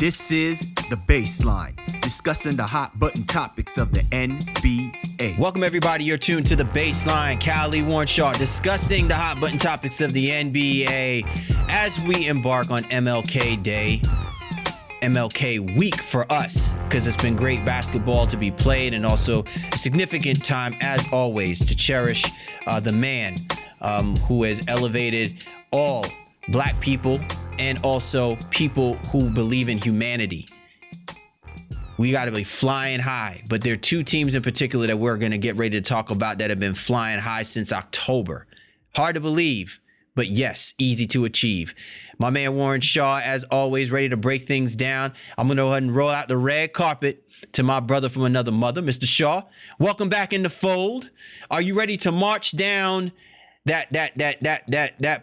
This is The Baseline, discussing the hot button topics of the NBA. Welcome, everybody. You're tuned to The Baseline. Callie Warnshaw discussing the hot button topics of the NBA as we embark on MLK Day, MLK week for us, because it's been great basketball to be played and also a significant time, as always, to cherish the man who has elevated all Black people and also people who believe in humanity. We got to be flying high, but there are two teams in particular that we're going to get ready to talk about that have been flying high since October. Hard to believe, but yes, easy to achieve. My man Warren Shaw, as always, ready to break things down. I'm going to go ahead and roll out the red carpet to my brother from another mother, Mr. Shaw. Welcome back in the fold. Are you ready to march down that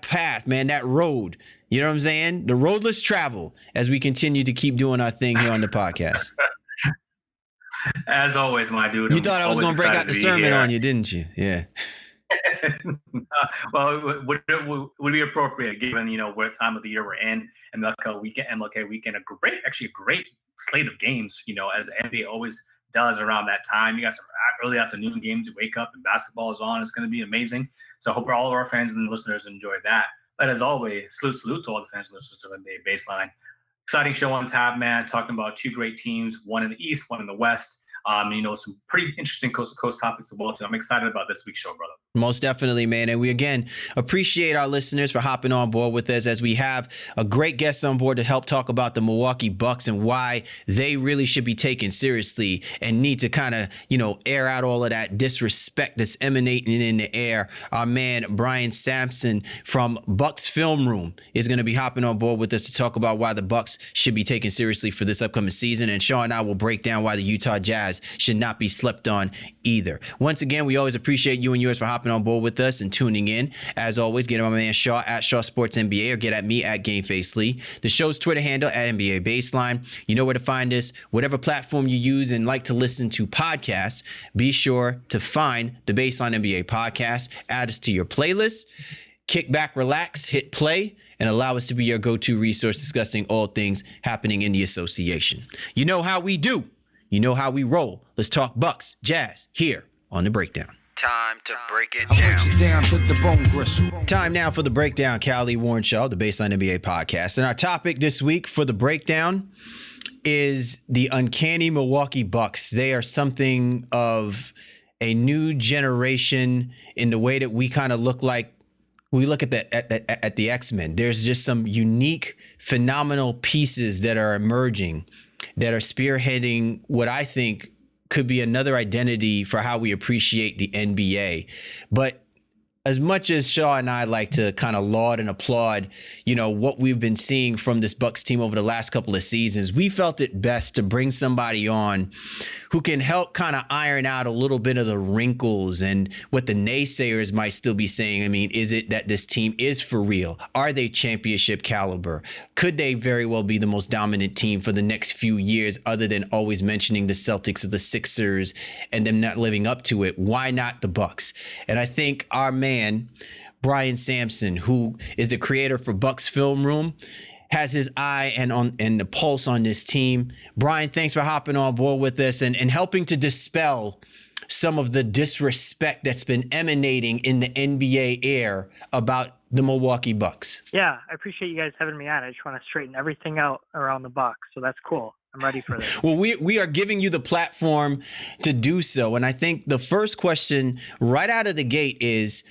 path, man, that road? You know what I'm saying? The roadless travel as we continue to keep doing our thing here on the podcast. As always, my dude. You thought I was going to break out the sermon on you, didn't you? Yeah. Well, would be appropriate given, what time of the year we're in. MLK weekend, a great slate of games, as the NBA always does around that time. You got some early afternoon games. You wake up and basketball is on. It's going to be amazing. So I hope all of our fans and listeners enjoy that. But as always, salute to all the fans and listeners of NBA Baseline. Exciting show on tap, man. Talking about two great teams, one in the East, one in the West. Some pretty interesting coast-to-coast topics as well, too. I'm excited about this week's show, brother. Most definitely, man. And we, again, appreciate our listeners for hopping on board with us as we have a great guest on board to help talk about the Milwaukee Bucks and why they really should be taken seriously and need to kind of, air out all of that disrespect that's emanating in the air. Our man, Brian Sampson from Bucks Film Room is going to be hopping on board with us to talk about why the Bucks should be taken seriously for this upcoming season. And Sean and I will break down why the Utah Jazz should not be slept on either. Once again, we always appreciate you and yours for hopping on board with us and tuning in. As always, get at my man Shaw at Shaw Sports NBA or get at me at GameFace Lee. The show's Twitter handle at NBA Baseline. You know where to find us. Whatever platform you use and like to listen to podcasts, be sure to find the Baseline NBA podcast. Add us to your playlist. Kick back, relax, hit play, and allow us to be your go-to resource discussing all things happening in the association. You know how we do. You know how we roll. Let's talk Bucks, Jazz, here on The Breakdown. Time to break it down. Time now for The Breakdown. Callie Warnshaw, the Baseline NBA podcast. And our topic this week for The Breakdown is the uncanny Milwaukee Bucks. They are something of a new generation in the way that we kind of look like. We look at the X-Men. There's just some unique, phenomenal pieces that are emerging that are spearheading what I think could be another identity for how we appreciate the NBA. But as much as Shaw and I like to kind of laud and applaud, what we've been seeing from this Bucks team over the last couple of seasons, we felt it best to bring somebody on who can help kind of iron out a little bit of the wrinkles and what the naysayers might still be saying. I mean, is it that this team is for real? Are they championship caliber? Could they very well be the most dominant team for the next few years, other than always mentioning the Celtics or the Sixers and them not living up to it? Why not the Bucks? And I think our man, Brian Sampson, who is the creator for Bucks Film Room, has his eye and the pulse on this team. Brian, thanks for hopping on board with us and helping to dispel some of the disrespect that's been emanating in the NBA air about the Milwaukee Bucks. Yeah, I appreciate you guys having me on. I just want to straighten everything out around the Bucks, so that's cool. I'm ready for this. Well, we are giving you the platform to do so. And I think the first question right out of the gate is,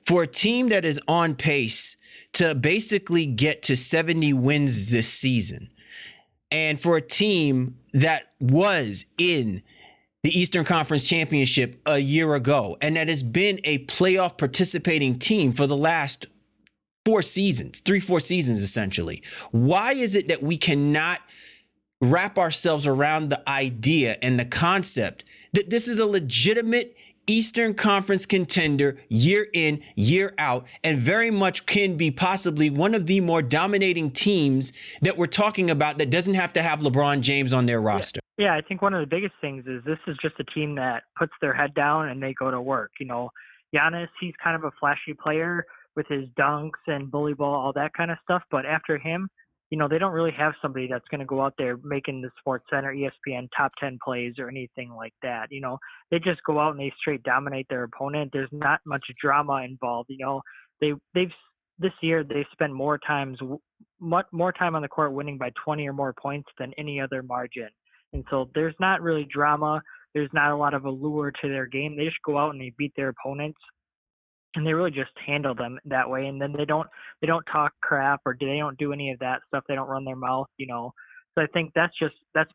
for a team that is on pace to basically get to 70 wins this season, and for a team that was in the Eastern Conference Championship a year ago, and that has been a playoff participating team for the last 4 seasons, 3-4 seasons essentially, why is it that we cannot wrap ourselves around the idea and the concept that this is a legitimate Eastern Conference contender year in, year out, and very much can be possibly one of the more dominating teams that we're talking about that doesn't have to have LeBron James on their roster? Yeah, I think one of the biggest things is this is just a team that puts their head down and they go to work. Giannis, he's kind of a flashy player with his dunks and bully ball, all that kind of stuff. But after him, they don't really have somebody that's going to go out there making the Sports Center, ESPN top 10 plays or anything like that. They just go out and they straight dominate their opponent. There's not much drama involved. They've this year they spent more time on the court winning by 20 or more points than any other margin. And so there's not really drama. There's not a lot of allure to their game. They just go out and they beat their opponents, and they really just handle them that way. And then they don't talk crap, or they don't do any of that stuff. They don't run their mouth. So I think that's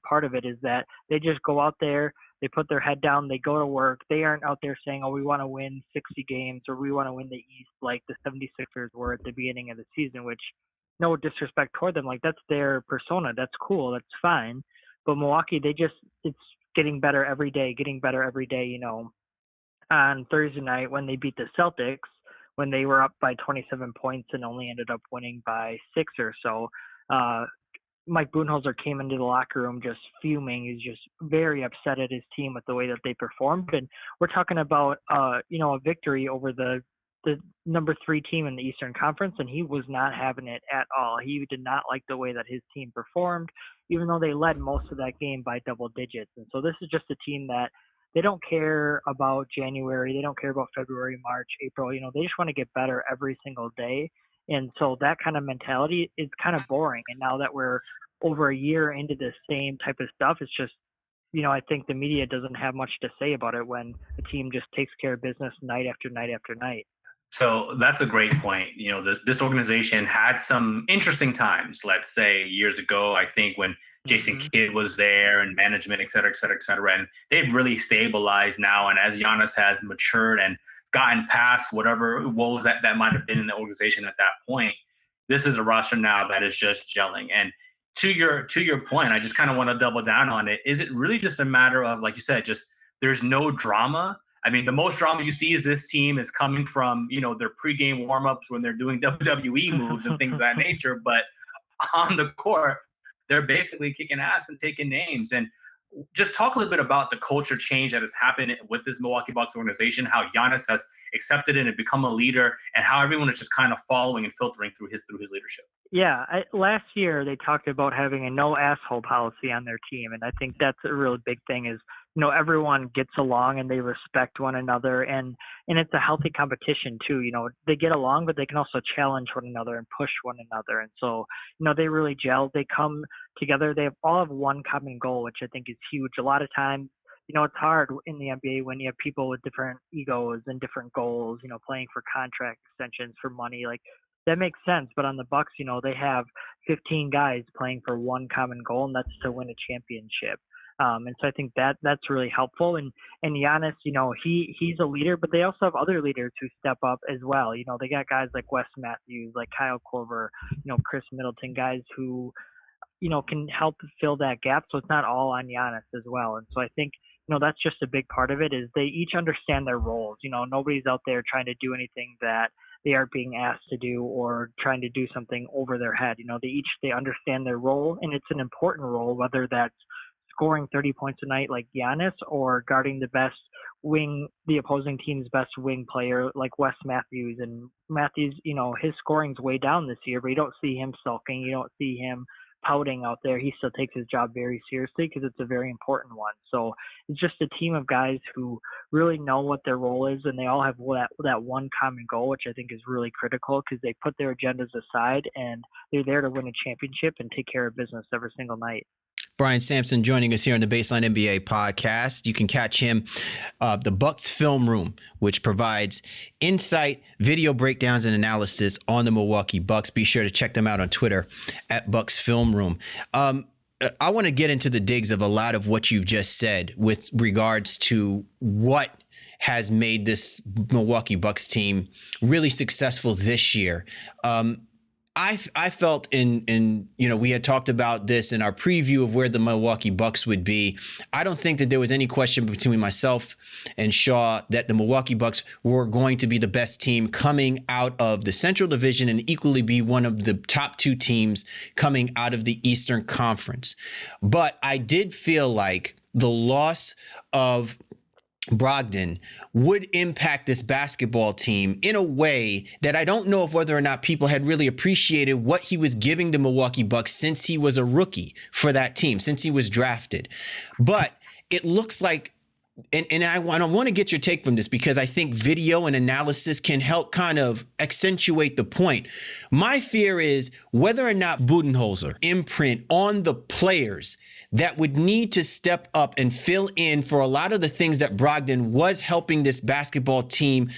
part of it, is that they just go out there, they put their head down, they go to work. They aren't out there saying, oh, we want to win 60 games or we want to win the East like the 76ers were at the beginning of the season, which, no disrespect toward them, like that's their persona. That's cool. That's fine. But Milwaukee, it's getting better every day. On Thursday night when they beat the Celtics, when they were up by 27 points and only ended up winning by 6 or so, Mike Budenholzer came into the locker room just fuming. He's just very upset at his team with the way that they performed. And we're talking about, a victory over the number 3 team in the Eastern Conference, and he was not having it at all. He did not like the way that his team performed, even though they led most of that game by double digits. And so this is just a team that they don't care about January. They don't care about February, March, April. They just want to get better every single day. And so that kind of mentality is kind of boring. And now that we're over a year into the same type of stuff, it's just, I think the media doesn't have much to say about it when the team just takes care of business night after night after night. So that's a great point. This organization had some interesting times, let's say years ago, I think, when Jason Kidd was there and management, et cetera, et cetera, et cetera. And they've really stabilized now. And as Giannis has matured and gotten past whatever woes that might have been in the organization at that point, this is a roster now that is just gelling. And to your point, I just kind of want to double down on it. Is it really just a matter of, like you said, just there's no drama? I mean, the most drama you see is this team is coming from, their pregame warmups when they're doing WWE moves and things of that nature. But on the court, they're basically kicking ass and taking names. And just talk a little bit about the culture change that has happened with this Milwaukee Bucks organization, how Giannis has accepted it and become a leader, and how everyone is just kind of following and filtering through his leadership. Yeah, last year they talked about having a no asshole policy on their team, and I think that's a really big thing. Is everyone gets along and they respect one another, and it's a healthy competition too. They get along, but they can also challenge one another and push one another, and so they really gel. They come together. They all have one common goal, which I think is huge. A lot of times, it's hard in the NBA when you have people with different egos and different goals. Playing for contract extensions, for money, like. That makes sense, but on the Bucks, they have 15 guys playing for one common goal, and that's to win a championship. And so I think that's really helpful. And Giannis, he's a leader, but they also have other leaders who step up as well. They got guys like Wes Matthews, like Kyle Korver, Chris Middleton, guys who, can help fill that gap. So it's not all on Giannis as well. And so I think, that's just a big part of it, is they each understand their roles. Nobody's out there trying to do anything that they aren't being asked to do, or trying to do something over their head. They understand their role, and it's an important role, whether that's scoring 30 points a night like Giannis, or guarding the opposing team's best wing player like Wes Matthews. And Matthews, his scoring's way down this year, but you don't see him sulking. You don't see him pouting out there. He still takes his job very seriously because it's a very important one. So it's just a team of guys who really know what their role is, and they all have that one common goal, which I think is really critical, because they put their agendas aside and they're there to win a championship and take care of business every single night. Brian Sampson joining us here on the Baseline NBA podcast. You can catch him, the Bucks Film Room, which provides insight, video breakdowns, and analysis on the Milwaukee Bucks. Be sure to check them out on Twitter at Bucks Film Room. I want to get into the digs of a lot of what you've just said with regards to what has made this Milwaukee Bucks team really successful this year. I felt we had talked about this in our preview of where the Milwaukee Bucks would be. I don't think that there was any question between myself and Shaw that the Milwaukee Bucks were going to be the best team coming out of the Central Division and equally be one of the top 2 teams coming out of the Eastern Conference. But I did feel like the loss of Brogdon would impact this basketball team in a way that I don't know if whether or not people had really appreciated what he was giving the Milwaukee Bucks since he was a rookie for that team, since he was drafted. But it looks like, and I want to get your take from this because I think video and analysis can help kind of accentuate the point. My fear is whether or not Budenholzer imprint on the players that would need to step up and fill in for a lot of the things that Brogdon was helping this basketball team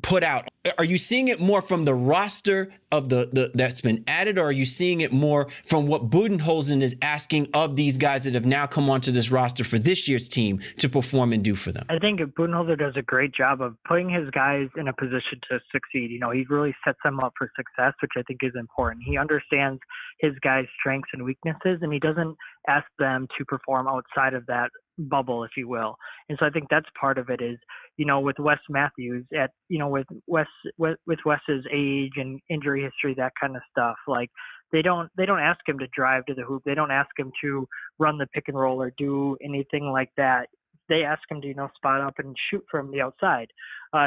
put out. Are you seeing it more from the roster of the that's been added, or are you seeing it more from what Budenholzer is asking of these guys that have now come onto this roster for this year's team to perform and do for them? I think Budenholzer does a great job of putting his guys in a position to succeed. He really sets them up for success, which I think is important. He understands his guys' strengths and weaknesses, and he doesn't ask them to perform outside of that bubble, if you will. And so I think that's part of it is, with Wes Matthews with Wes's age and injury history, that kind of stuff, like they don't ask him to drive to the hoop. They don't ask him to run the pick and roll or do anything like that. They ask him to, spot up and shoot from the outside.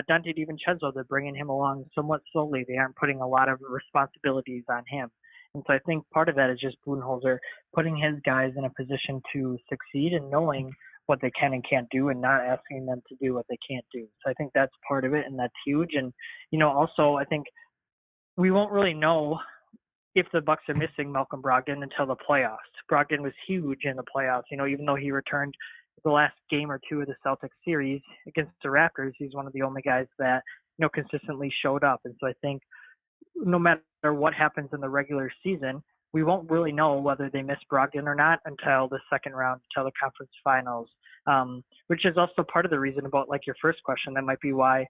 Dante DiVincenzo, they're bringing him along somewhat slowly. They aren't putting a lot of responsibilities on him. And so I think part of that is just Budenholzer putting his guys in a position to succeed and knowing what they can and can't do and not asking them to do what they can't do. So I think that's part of it, and that's huge. And, also I think we won't really know if the Bucks are missing Malcolm Brogdon until the playoffs. Brogdon was huge in the playoffs, even though he returned the last game or two of the Celtics series against the Raptors, he's one of the only guys that, consistently showed up. And so I think no matter what happens in the regular season, we won't really know whether they miss Brogdon or not until the second round, until the conference finals, which is also part of the reason about like your first question. That might be why,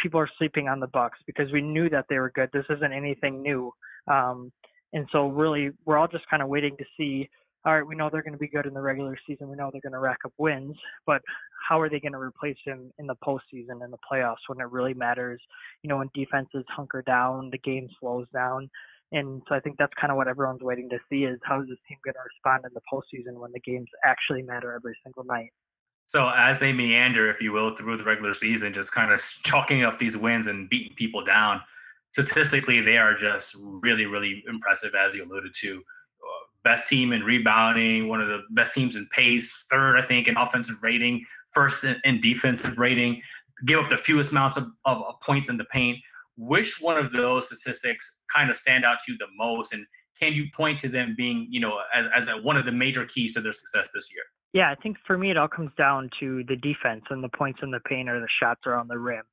people are sleeping on the Bucks, because we knew that they were good. This isn't anything new. And so really we're all just kind of waiting to see, all right, we know they're going to be good in the regular season. We know they're going to rack up wins, but how are they going to replace him in the postseason, in the playoffs, when it really matters? When defenses hunker down, the game slows down. And so I think that's kind of what everyone's waiting to see is how is this team going to respond in the postseason when the games actually matter every single night. So as they meander, if you will, through the regular season, just kind of chalking up these wins and beating people down, statistically, they are just really, really impressive, as you alluded to. Best team in rebounding, one of the best teams in pace, third, I think, in offensive rating, first in defensive rating, give up the fewest amounts of points in the paint. Which one of those statistics kind of stand out to you the most? And can you point to them being, as one of the major keys to their success this year? Yeah, I think for me, it all comes down to the defense and the points in the paint or the shots around the rim.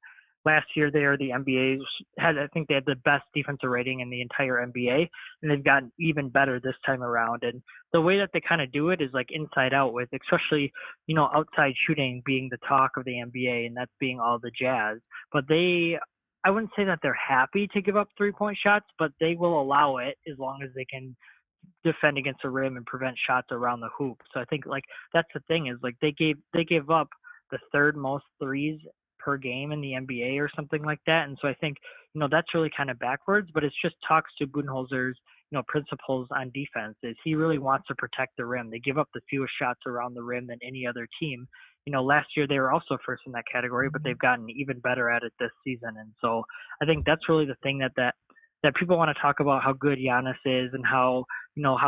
Last year, they were the NBA's I think they had the best defensive rating in the entire NBA, and they've gotten even better this time around. And the way that they kind of do it is like inside out, with especially, outside shooting being the talk of the NBA, and that's being all the Jazz. But I wouldn't say that they're happy to give up 3-point shots, but they will allow it as long as they can defend against the rim and prevent shots around the hoop. So I think like that's the thing is like they gave up the third most threes per game in the NBA or something like that. And so I think, that's really kind of backwards, but it's just talks to Budenholzer's, principles on defense is he really wants to protect the rim. They give up the fewest shots around the rim than any other team. Last year they were also first in that category, but they've gotten even better at it this season. And so I think that's really the thing that people want to talk about, how good Giannis is and how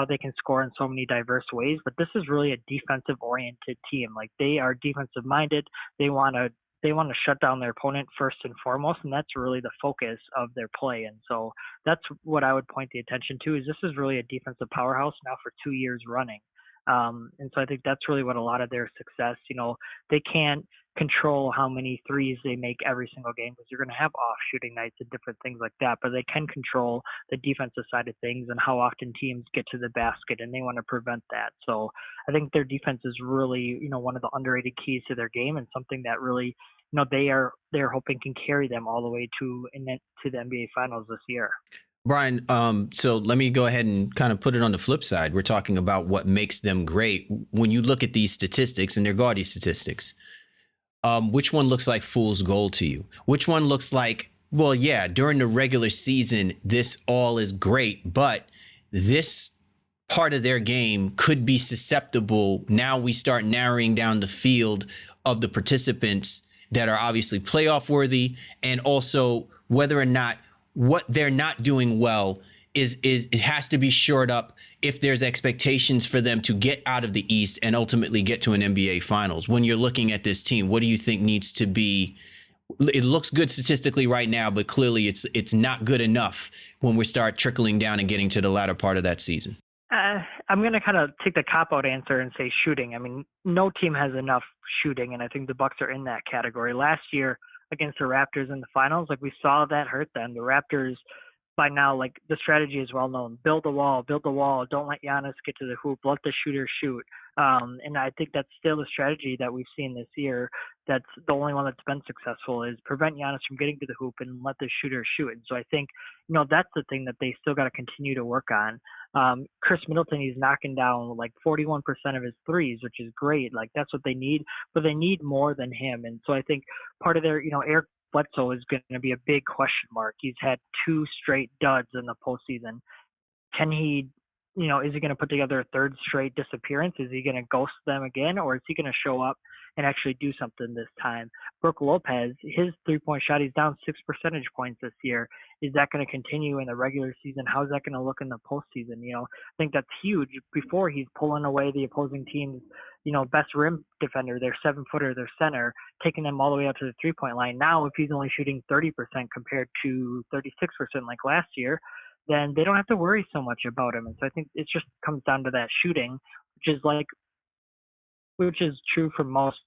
they can score in so many diverse ways. But this is really a defensive oriented team. Like they are defensive minded. They want to shut down their opponent first and foremost. And that's really the focus of their play. And so that's what I would point the attention to is this is really a defensive powerhouse now for 2 years running. And so I think that's really what a lot of their success, they can't control how many threes they make every single game because you're going to have off shooting nights and different things like that, but they can control the defensive side of things and how often teams get to the basket, and they want to prevent that. So I think their defense is really, one of the underrated keys to their game and something that really, they're hoping can carry them all the way to the NBA Finals this year. Brian, so let me go ahead and kind of put it on the flip side. We're talking about what makes them great. When you look at these statistics, and they're gaudy statistics, which one looks like fool's gold to you? Which one looks like, well, yeah, during the regular season, this all is great, but this part of their game could be susceptible. Now we start narrowing down the field of the participants that are obviously playoff worthy, and also whether or not what they're not doing well is it has to be shored up if there's expectations for them to get out of the East and ultimately get to an NBA Finals. When you're looking at this team, what do you think needs to be? It looks good statistically right now, but clearly it's not good enough when we start trickling down and getting to the latter part of that season. I'm going to kind of take the cop-out answer and say shooting. I mean, no team has enough shooting, and I think the Bucks are in that category. Last year against the Raptors in the finals, like we saw that hurt them. The Raptors, by now, like the strategy is well known. Build the wall, don't let Giannis get to the hoop, let the shooter shoot. And I think that's still the strategy that we've seen this year. That's the only one that's been successful, is prevent Giannis from getting to the hoop and let the shooter shoot. And so I think, that's the thing that they still got to continue to work on. Chris Middleton, he's knocking down like 41% of his threes, which is great. Like that's what they need, but they need more than him. And so I think part of their, Eric Bledsoe is going to be a big question mark. He's had 2 straight duds in the postseason. Can he, is he going to put together a 3rd straight disappearance? Is he going to ghost them again, or is he going to show up and actually do something this time? Brook Lopez, his 3-point shot, he's down 6 percentage points this year. Is that going to continue in the regular season? How's that going to look in the postseason? I think that's huge. Before, he's pulling away the opposing team's, best rim defender, their 7-footer, their center, taking them all the way out to the 3-point line. Now, if he's only shooting 30% compared to 36% like last year, then they don't have to worry so much about him. And so I think it just comes down to that shooting, which is true for most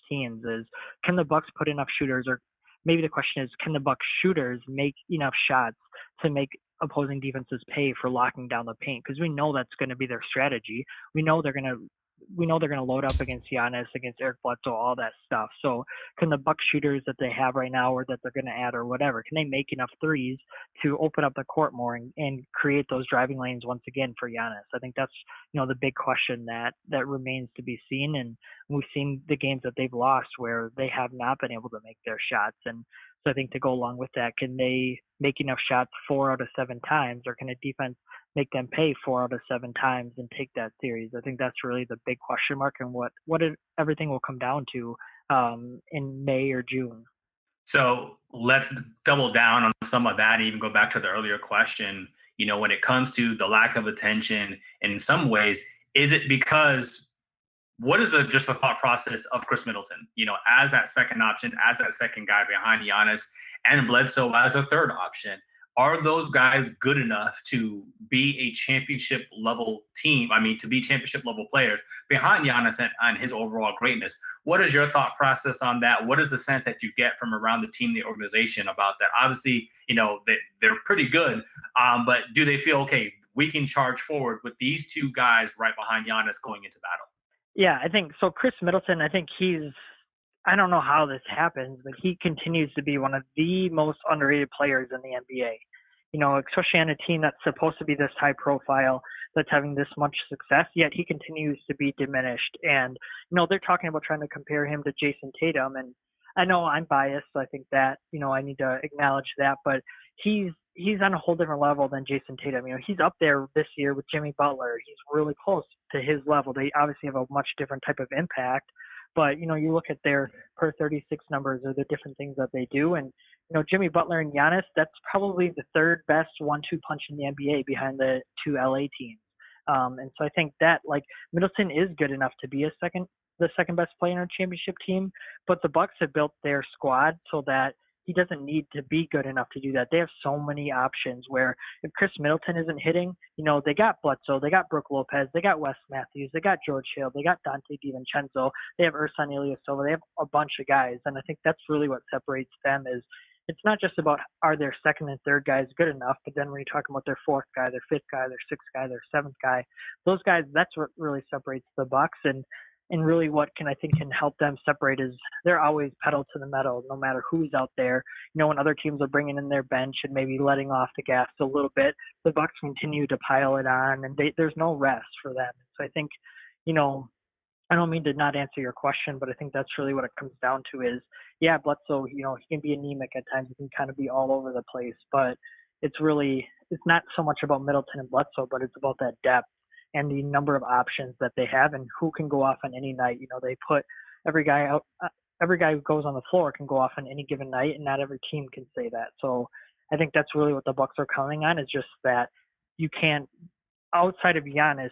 teams, is can the Bucks put enough shooters, or maybe the question is, can the Bucks shooters make enough shots to make opposing defenses pay for locking down the paint? Because we know that's going to be their strategy. We know they're going to load up against Giannis, against Eric Bledsoe, all that stuff. So can the Bucks shooters that they have right now, or that they're going to add, or whatever, can they make enough threes to open up the court more and create those driving lanes once again for Giannis? I think that's, the big question that remains to be seen. And we've seen the games that they've lost where they have not been able to make their shots. And so I think to go along with that, can they make enough shots 4 out of 7 times, or can a defense make them pay 4 out of 7 times and take that series? I think that's really the big question mark, and what everything will come down to in May or June. So let's double down on some of that and even go back to the earlier question. When it comes to the lack of attention, in some ways, is it because what is the thought process of Chris Middleton, as that second option, as that second guy behind Giannis, and Bledsoe as a third option? Are those guys good enough to be a championship level team? I mean, to be championship level players behind Giannis and his overall greatness? What is your thought process on that? What is the sense that you get from around the team, the organization about that? Obviously, they're pretty good, but do they feel, okay, we can charge forward with these 2 guys right behind Giannis going into battle? Yeah, I think so. Chris Middleton, I think I don't know how this happens, but he continues to be one of the most underrated players in the NBA. Especially on a team that's supposed to be this high profile, that's having this much success, yet he continues to be diminished. And, they're talking about trying to compare him to Jason Tatum. And I know I'm biased, so I think that, I need to acknowledge that, but he's on a whole different level than Jason Tatum. He's up there this year with Jimmy Butler. He's really close to his level. They obviously have a much different type of impact, but, you look at their per 36 numbers, or the different things that they do. And, Jimmy Butler and Giannis, that's probably the 3rd best 1-2 punch in the NBA behind the 2 LA teams. And so I think that, like, Middleton is good enough to be the second best player on a championship team, but the Bucks have built their squad so that he doesn't need to be good enough to do that. They have so many options where if Chris Middleton isn't hitting, they got Bledsoe, they got Brook Lopez, they got Wes Matthews, they got George Hill, they got Dante DiVincenzo, they have Ersan Ilyasova, they have a bunch of guys. And I think that's really what separates them, is it's not just about are their second and third guys good enough, but then when you're talking about their 4th guy, their 5th guy, their 6th guy, their 7th guy, those guys, that's what really separates the Bucks. And really what can help them separate is they're always pedal to the metal, no matter who's out there. When other teams are bringing in their bench and maybe letting off the gas a little bit, the Bucks continue to pile it on, and there's no rest for them. So I think, I don't mean to not answer your question, but I think that's really what it comes down to is, yeah, Bledsoe, he can be anemic at times. He can kind of be all over the place, but it's not so much about Middleton and Bledsoe, but it's about that depth and the number of options that they have and who can go off on any night. They put every guy who goes on the floor can go off on any given night, and not every team can say that. So I think that's really what the Bucks are counting on, is just that you can't, outside of Giannis,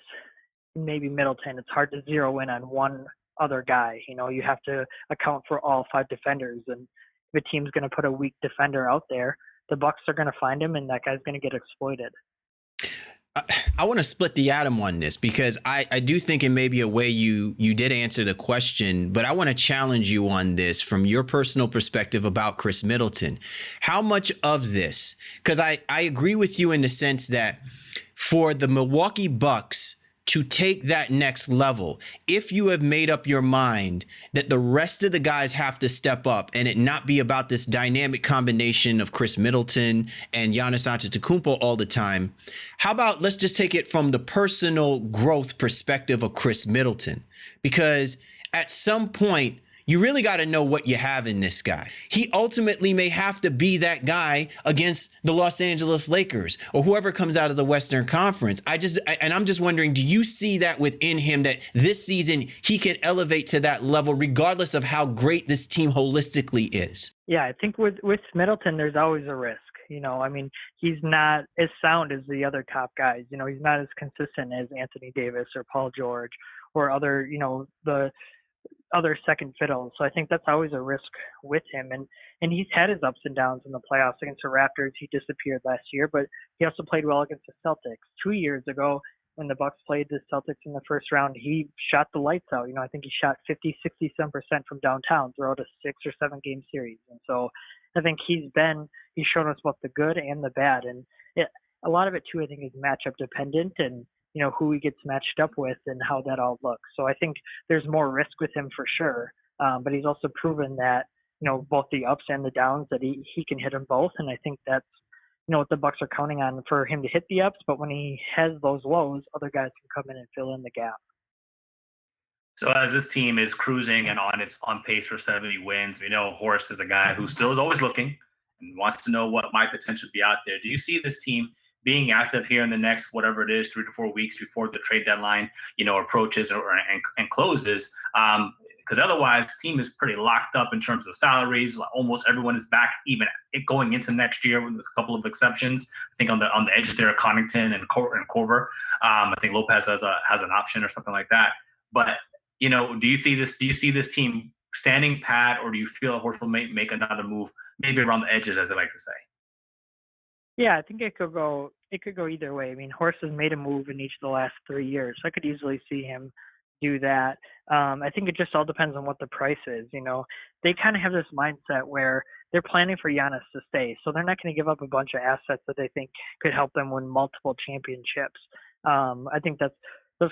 maybe Middleton, it's hard to zero in on one other guy. You have to account for all five defenders, and if a team's going to put a weak defender out there, the Bucks are going to find him, and that guy's going to get exploited. I want to split the atom on this, because I do think it may be a way you did answer the question, but I want to challenge you on this from your personal perspective about Chris Middleton. How much of this, because I agree with you in the sense that for the Milwaukee Bucks to take that next level, if you have made up your mind that the rest of the guys have to step up and it not be about this dynamic combination of Chris Middleton and Giannis Antetokounmpo all the time, how about let's just take it from the personal growth perspective of Chris Middleton? Because at some point, you really got to know what you have in this guy. He ultimately may have to be that guy against the Los Angeles Lakers or whoever comes out of the Western Conference. I'm just wondering, do you see that within him, that this season he can elevate to that level regardless of how great this team holistically is? Yeah, I think with Middleton, there's always a risk. He's not as sound as the other top guys. He's not as consistent as Anthony Davis or Paul George or other, the other second fiddles. So I think that's always a risk with him. And he's had his ups and downs in the playoffs. Against the Raptors, he disappeared last year, but he also played well against the Celtics. 2 years ago, when the Bucks played the Celtics in the first round, he shot the lights out. I think he shot 50, 67% from downtown throughout a 6 or 7 game series. And so I think he's shown us both the good and the bad. And a lot of it too, I think, is matchup dependent, and who he gets matched up with and how that all looks. So I think there's more risk with him for sure. But he's also proven that, both the ups and the downs, that he can hit them both. And I think that's, what the Bucks are counting on, for him to hit the ups. But when he has those lows, other guys can come in and fill in the gap. So as this team is cruising and on pace for 70 wins, we know Horace is a guy who still is always looking and wants to know what might potentially be out there. Do you see this team being active here in the next, whatever it is, 3 to 4 weeks before the trade deadline, approaches and closes? Because otherwise, the team is pretty locked up in terms of salaries. Almost everyone is back, even going into next year, with a couple of exceptions. I think on the edges there, Connaughton and Corver. I think Lopez has an option or something like that. But do you see this team standing pat, or do you feel Horst will make another move, maybe around the edges, as they like to say? Yeah, I think it could go either way. I mean, Horst has made a move in each of the last 3 years, so I could easily see him do that. I think it just all depends on what the price is. They kind of have this mindset where they're planning for Giannis to stay, so they're not going to give up a bunch of assets that they think could help them win multiple championships. I think that's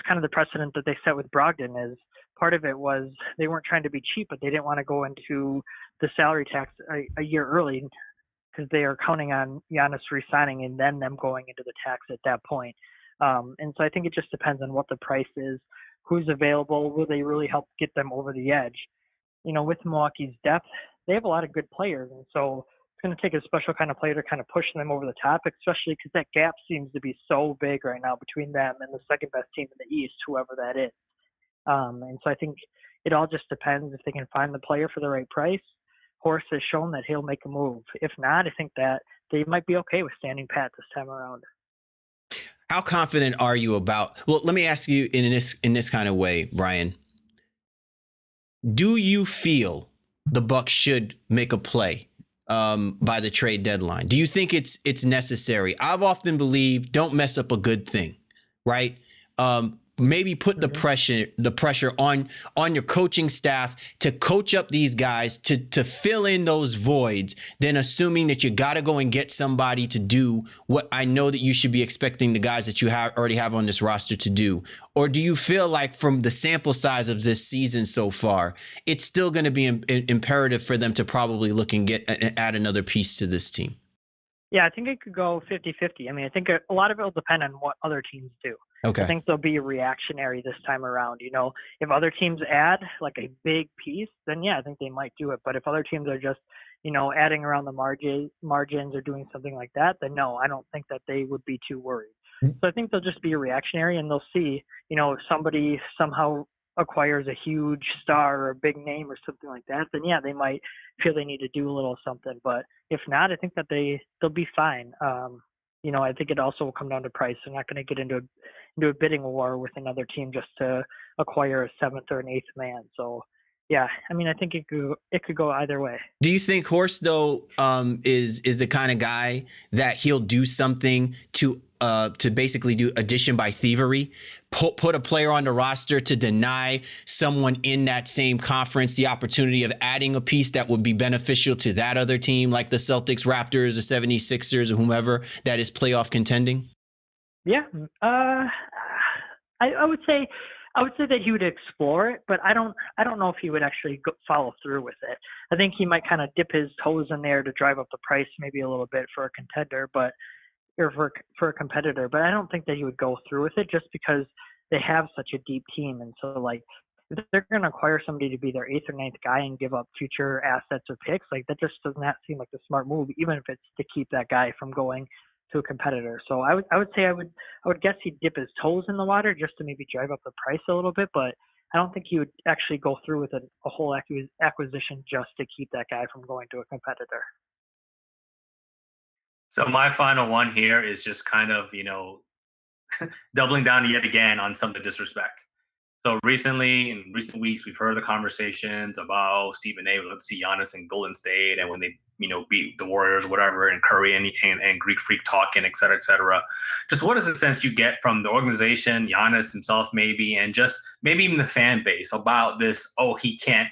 kind of the precedent that they set with Brogdon. Is part of it was they weren't trying to be cheap, but they didn't want to go into the salary tax a year early, because they are counting on Giannis resigning and then them going into the tax at that point. And so I think it just depends on what the price is, who's available, will they really help get them over the edge. With Milwaukee's depth, they have a lot of good players, and so it's going to take a special kind of player to kind of push them over the top, especially because that gap seems to be so big right now between them and the second best team in the East, whoever that is. And so I think it all just depends if they can find the player for the right price. Horst has shown that he'll make a move. If not, I think that they might be okay with standing pat this time around. How confident are you about? Well, let me ask you in this kind of way, Brian. Do you feel the Bucks should make a play by the trade deadline? Do you think it's necessary? I've often believed, don't mess up a good thing, right? Maybe put the pressure on your coaching staff to coach up these guys to fill in those voids, then assuming that you got to go and get somebody to do what I know that you should be expecting the guys that you already have on this roster to do. Or do you feel like, from the sample size of this season so far, it's still going to be imperative for them to probably look and add another piece to this team? Yeah, I think it could go 50-50. I mean, I think a lot of it will depend on what other teams do. Okay. I think they'll be reactionary this time around. If other teams add like a big piece, then yeah, I think they might do it. But if other teams are just, adding around the margins or doing something like that, then no, I don't think that they would be too worried. So I think they'll just be reactionary, and they'll see, if somebody somehow acquires a huge star or a big name or something like that, then yeah, they might feel they need to do a little something. But if not, I think that they'll be fine. I think it also will come down to price. They're not going to get into a bidding war with another team just to acquire a seventh or an eighth man. So yeah, I mean, I think it could go either way. Do you think Horst though is the kind of guy that he'll do something to basically do addition by thievery, put a player on the roster to deny someone in that same conference the opportunity of adding a piece that would be beneficial to that other team, like the Celtics, Raptors, the 76ers, or whomever that is playoff contending? Yeah, I would say that he would explore it, but I don't know if he would actually follow through with it. I think he might kind of dip his toes in there to drive up the price maybe a little bit for a contender, or for a competitor. But I don't think that he would go through with it just because they have such a deep team. And so like if they're going to acquire somebody to be their eighth or ninth guy and give up future assets or picks, like that just does not seem like the smart move, even if it's to keep that guy from going to a competitor. So I would say I would guess he'd dip his toes in the water just to maybe drive up the price a little bit, but I don't think he would actually go through with a whole acquisition just to keep that guy from going to a competitor. So my final one here is just kind of, doubling down yet again on some of the disrespect. So recently, in recent weeks, we've heard the conversations about Stephen A. Let's see Giannis in Golden State, and when they, beat the Warriors or whatever, and Curry and Greek Freak talking, et cetera, et cetera. Just what is the sense you get from the organization, Giannis himself, maybe, and just maybe even the fan base about this? Oh, he can't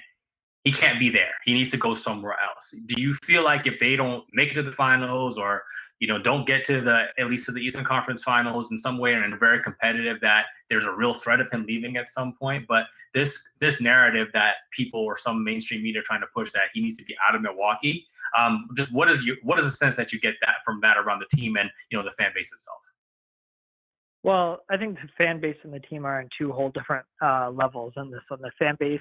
be there. He needs to go somewhere else. Do you feel like if they don't make it to the finals or don't get to at least to the Eastern Conference Finals in some way and are very competitive, that there's a real threat of him leaving at some point? But this narrative that people or some mainstream media are trying to push that he needs to be out of Milwaukee, just what is the sense that you get that from that around the team and the fan base itself? Well, I think the fan base and the team are on two whole different levels in this. On the fan base,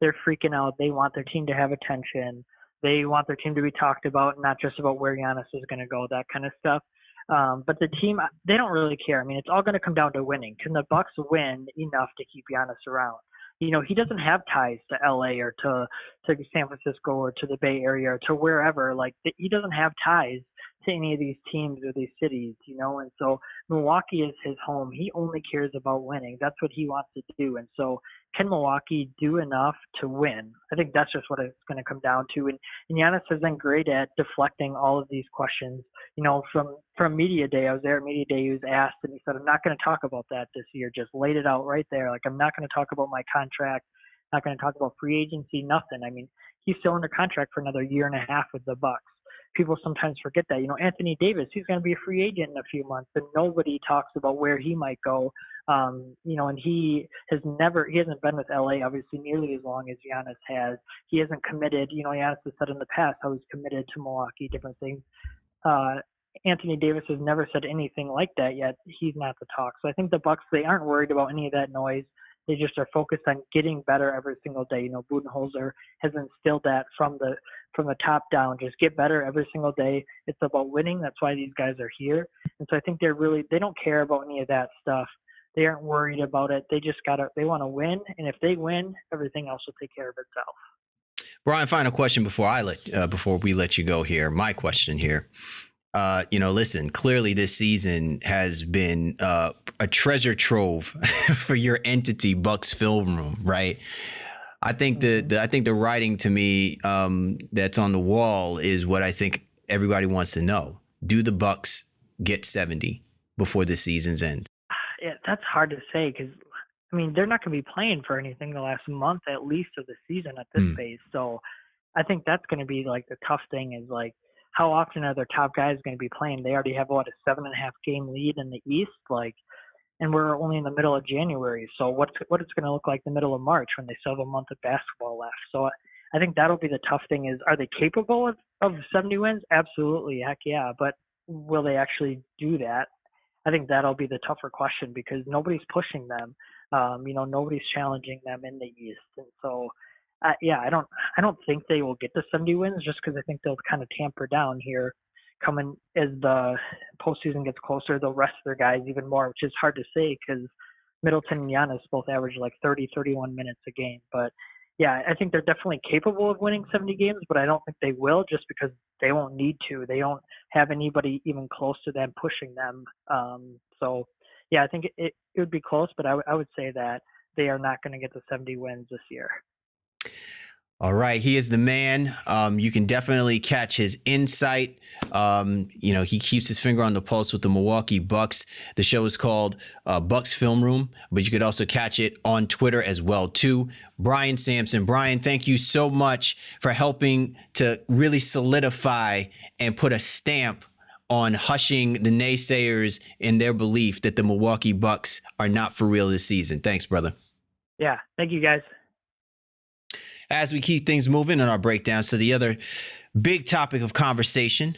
they're freaking out. They want their team to have attention. They want their team to be talked about, not just about where Giannis is going to go, that kind of stuff. But the team, they don't really care. I mean, it's all going to come down to winning. Can the Bucks win enough to keep Giannis around? He doesn't have ties to LA or to San Francisco or to the Bay Area or to wherever. Like, he doesn't have ties to any of these teams or these cities, and so Milwaukee is his home. He only cares about winning. That's what he wants to do. And so can Milwaukee do enough to win? I think that's just what it's going to come down to. And Giannis has been great at deflecting all of these questions. From media day, I was there at media day. He was asked, and he said, "I'm not going to talk about that this year." Just laid it out right there. Like, I'm not going to talk about my contract. Not going to talk about free agency. Nothing. I mean, he's still under contract for another year and a half with the Bucks. People sometimes forget that. Anthony Davis, he's going to be a free agent in a few months, and nobody talks about where he might go. And he hasn't been with LA obviously nearly as long as Giannis has. He hasn't committed. Giannis has said in the past how he's committed to Milwaukee, different things. Anthony Davis has never said anything like that yet. He's not the talk. So I think the Bucks, they aren't worried about any of that noise. They just are focused on getting better every single day. Budenholzer has instilled that from the top down. Just get better every single day. It's about winning. That's why these guys are here. And so I think they don't care about any of that stuff. They aren't worried about it. They just they want to win. And if they win, everything else will take care of itself. Brian, final question before we let you go here. My question here. Listen, clearly this season has been a treasure trove for your entity, Bucks Film Room, right? I think the writing to me that's on the wall is what I think everybody wants to know. Do the Bucks get 70 before the season's end? Yeah, that's hard to say because, I mean, they're not going to be playing for anything the last month at least of the season at this pace. So I think that's going to be like the tough thing is like, how often are their top guys going to be playing? They already have a 7.5 game lead in the East, and we're only in the middle of January. So what it's going to look like the middle of March when they still have a month of basketball left. So I think that'll be the tough thing is, are they capable of 70 wins? Absolutely. Heck yeah. But will they actually do that? I think that'll be the tougher question because nobody's pushing them. Nobody's challenging them in the East. And so, I don't think they will get to 70 wins just because I think they'll kind of tamper down here coming as the postseason gets closer. They'll rest their guys even more, which is hard to say because Middleton and Giannis both average like 30, 31 minutes a game. But yeah, I think they're definitely capable of winning 70 games, but I don't think they will just because they won't need to. They don't have anybody even close to them pushing them. So yeah, I think it would be close, but I would say that they are not going to get the 70 wins this year. All right, he is the man. You can definitely catch his insight. He keeps his finger on the pulse with the Milwaukee Bucks. The show is called Bucks Film Room, but you could also catch it on Twitter as well too. Brian Sampson. Brian, thank you so much for helping to really solidify and put a stamp on hushing the naysayers in their belief that the Milwaukee Bucks are not for real this season. Thanks, brother. Yeah, thank you guys. As we keep things moving in our breakdowns to the other big topic of conversation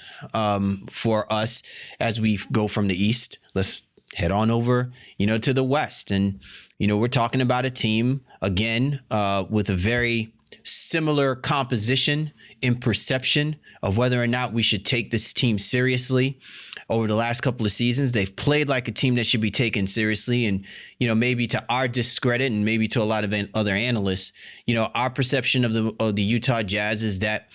for us as we go from the East, let's head on over, to the West. And, we're talking about a team, again, with a very similar composition in perception of whether or not we should take this team seriously. Over the last couple of seasons, they've played like a team that should be taken seriously. And, maybe to our discredit and maybe to a lot of other analysts, our perception of the Utah Jazz is that,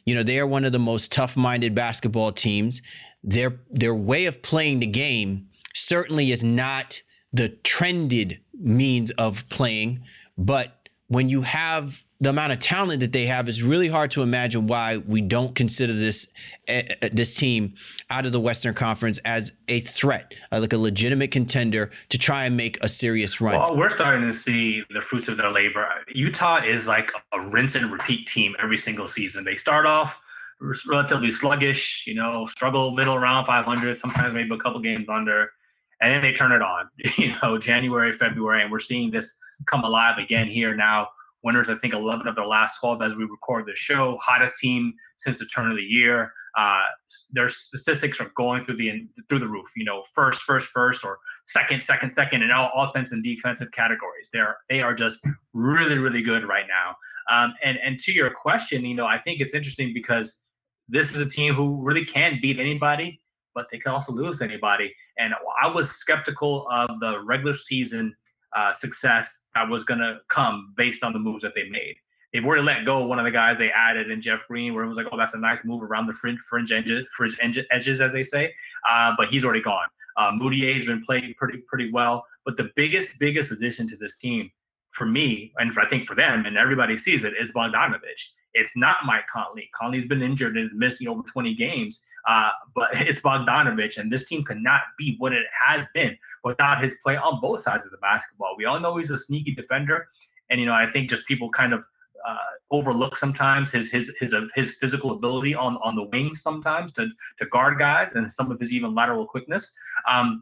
they are one of the most tough-minded basketball teams. Their way of playing the game certainly is not the trended means of playing, but when you have the amount of talent that they have, it's really hard to imagine why we don't consider this team out of the Western Conference as a threat, like a legitimate contender to try and make a serious run. Well, we're starting to see the fruits of their labor. Utah is like a rinse and repeat team every single season. They start off relatively sluggish, struggle middle around 500, sometimes maybe a couple games under, and then they turn it on, January, February, and we're seeing this come alive again here now. Winners, I think, 11 of their last 12 as we record this show. Hottest team since the turn of the year. Their statistics are going through the roof. First, or second, in all offense and defensive categories. They are just really, really good right now. And to your question, I think it's interesting because this is a team who really can beat anybody, but they can also lose anybody. And I was skeptical of the regular season success that was going to come based on the moves that they made. They've already let go of one of the guys they added in Jeff Green, where it was like, oh, that's a nice move around the fringe edges, as they say. But he's already gone. Moutier's been playing pretty well. But the biggest addition to this team, for me, and I think for them, and everybody sees it, is Bogdanovich. It's not Mike Conley. Conley's been injured and is missing over 20 games. But it's Bogdanovich, and this team could not be what it has been without his play on both sides of the basketball. We all know he's a sneaky defender, and I think just people kind of overlook sometimes his physical ability on the wings sometimes to guard guys and some of his even lateral quickness.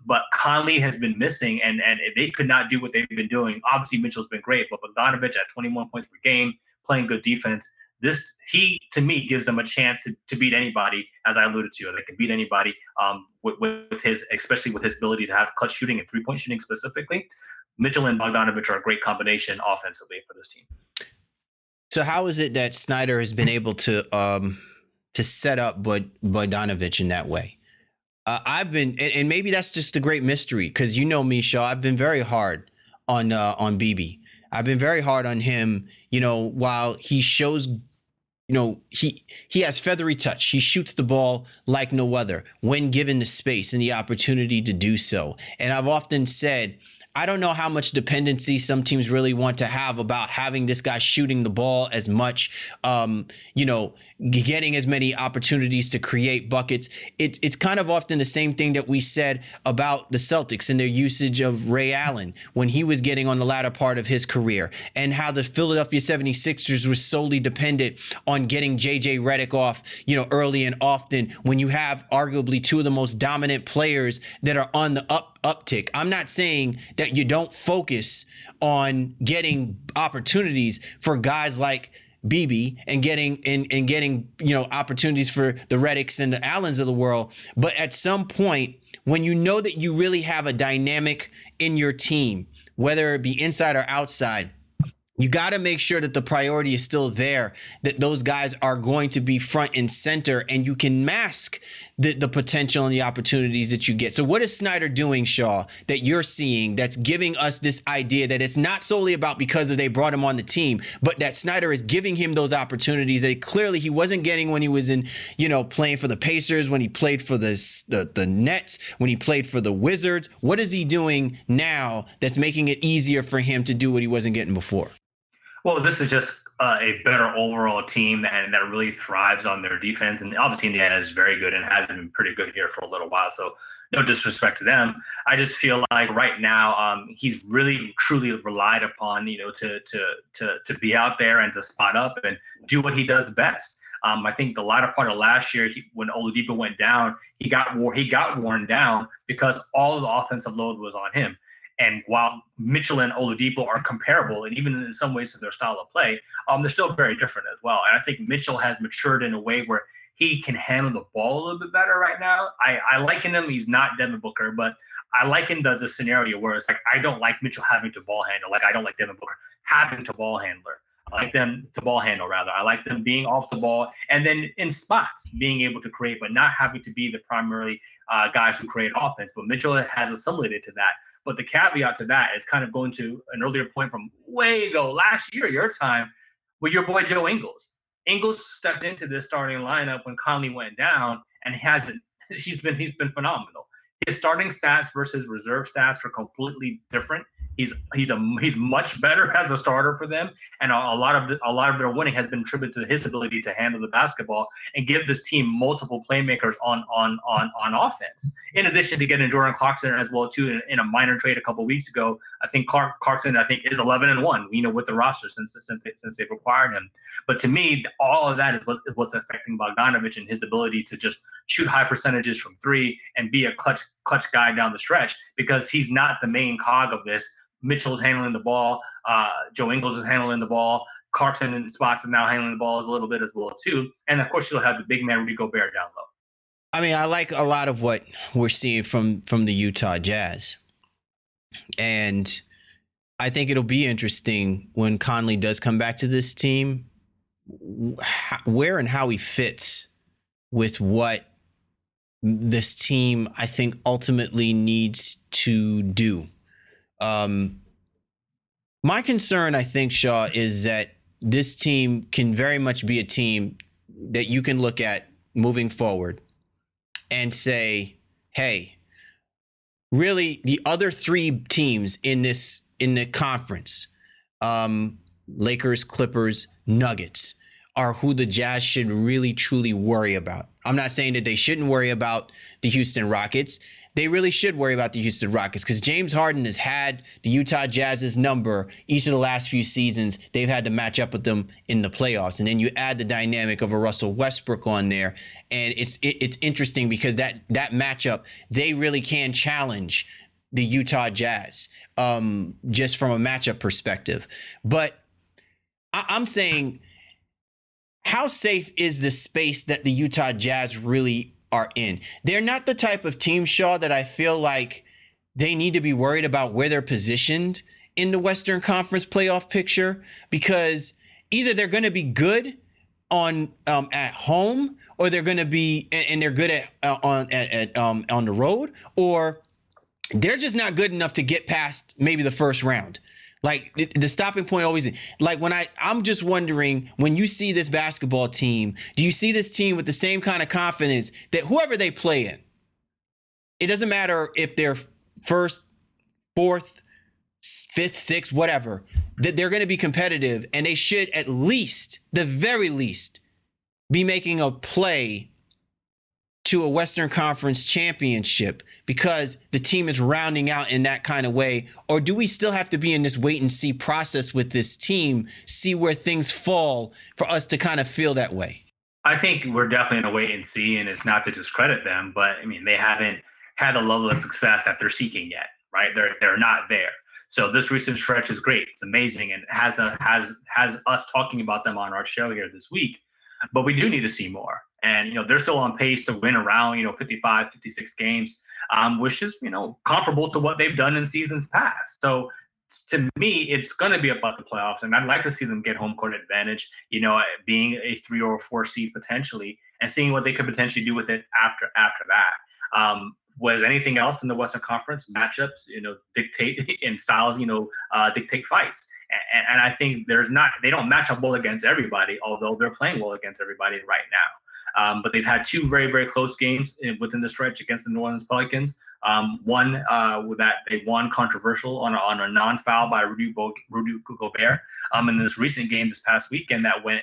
But Conley has been missing, and they could not do what they've been doing. Obviously, Mitchell's been great, but Bogdanovich at 21 points per game, playing good defense. He to me gives them a chance to beat anybody, as I alluded to. They can beat anybody with his, especially with his ability to have clutch shooting and 3-point shooting specifically. Mitchell and Bogdanovich are a great combination offensively for this team. So how is it that Snyder has been able to set up Bogdanovich in that way? I've been, and maybe that's just a great mystery because me, Shaw. I've been very hard on BB. I've been very hard on him. While he shows. He has feathery touch. He shoots the ball like no other when given the space and the opportunity to do so. And I've often said, I don't know how much dependency some teams really want to have about having this guy shooting the ball as much, getting as many opportunities to create buckets. It's kind of often the same thing that we said about the Celtics and their usage of Ray Allen when he was getting on the latter part of his career, and how the Philadelphia 76ers were solely dependent on getting JJ Redick off, early and often when you have arguably two of the most dominant players that are on the uptick. I'm not saying that you don't focus on getting opportunities for guys like BB and getting opportunities for the Redicks and the Allens of the world, but at some point when you know that you really have a dynamic in your team, whether it be inside or outside, you got to make sure that the priority is still there, that those guys are going to be front and center, and you can mask the potential and the opportunities that you get. So what is Snyder doing, Shaw, that you're seeing that's giving us this idea that it's not solely about because they brought him on the team, but that Snyder is giving him those opportunities that clearly he wasn't getting when he was in, playing for the Pacers, when he played for the Nets, when he played for the Wizards? What is he doing now that's making it easier for him to do what he wasn't getting before? Well, this is just a better overall team that really thrives on their defense. And obviously Indiana is very good and has been pretty good here for a little while. So no disrespect to them. I just feel like right now he's really truly relied upon, to be out there and to spot up and do what he does best. I think the latter part of last year, when Oladipo went down, he got worn down because all of the offensive load was on him. And while Mitchell and Oladipo are comparable, and even in some ways to their style of play, they're still very different as well. And I think Mitchell has matured in a way where he can handle the ball a little bit better right now. I liken him. He's not Devin Booker, but I liken the scenario where it's like I don't like Mitchell having to ball handle. Like I don't like Devin Booker having to ball handler. I like them to ball handle, rather. I like them being off the ball and then in spots being able to create, but not having to be the primary guys who create offense. But Mitchell has assimilated to that. But the caveat to that is kind of going to an earlier point from way ago, last year, your time, with your boy Joe Ingles. Ingles stepped into this starting lineup when Conley went down, and he's been phenomenal. His starting stats versus reserve stats are completely different. He's much better as a starter for them, and a lot of their winning has been attributed to his ability to handle the basketball and give this team multiple playmakers on offense. In addition to getting Jordan Clarkson as well too in a minor trade a couple weeks ago, I think Clarkson is 11-1. With the roster since they've acquired him. But to me, all of that is what's affecting Bogdanović and his ability to just shoot high percentages from three and be a clutch guy down the stretch, because he's not the main cog of this. Mitchell's handling the ball. Joe Ingles is handling the ball. Clarkson in spots is now handling the ball a little bit as well too. And of course, you'll have the big man Rudy Gobert down low. I mean, I like a lot of what we're seeing from the Utah Jazz, and I think it'll be interesting when Conley does come back to this team, where and how he fits with what this team, I think, ultimately needs to do. My concern, I think, Shaw, is that this team can very much be a team that you can look at moving forward and say, hey, really the other three teams in the conference, Lakers, Clippers, Nuggets, are who the Jazz should really truly worry about. I'm not saying that they shouldn't worry about the Houston Rockets. They really should worry about the Houston Rockets, because James Harden has had the Utah Jazz's number each of the last few seasons. They've had to match up with them in the playoffs. And then you add the dynamic of a Russell Westbrook on there. And it's interesting because that matchup, they really can challenge the Utah Jazz just from a matchup perspective. But I'm saying, how safe is the space that the Utah Jazz really are in? They're not the type of team, Shaw, that I feel like they need to be worried about where they're positioned in the Western Conference playoff picture, because either they're going to be good on at home, or they're going to be and they're good on the road, or they're just not good enough to get past maybe the first round. Like the stopping point always, like when I'm just wondering, when you see this basketball team, do you see this team with the same kind of confidence that whoever they play in, it doesn't matter if they're first, fourth, fifth, sixth, whatever, that they're going to be competitive, and they should at least, the very least, be making a play to a Western Conference championship, because the team is rounding out in that kind of way? Or do we still have to be in this wait and see process with this team, see where things fall for us to kind of feel that way? I think we're definitely in a wait and see, and it's not to discredit them, but I mean, they haven't had the level of success that they're seeking yet, right? They're not there. So this recent stretch is great. It's amazing, and has us talking about them on our show here this week. But we do need to see more. And, they're still on pace to win around, 55, 56 games, which is, comparable to what they've done in seasons past. So to me, it's going to be about the playoffs, and I'd like to see them get home court advantage. Being a 3 or 4 seed potentially, and seeing what they could potentially do with it after that. Was anything else in the Western Conference matchups, dictate in styles, dictate fights, and I think they don't match up well against everybody, although they're playing well against everybody right now. But they've had 2 very, very close games within the stretch against the New Orleans Pelicans. One that they won controversial on a non-foul by Rudy Gobert. In this recent game this past weekend that went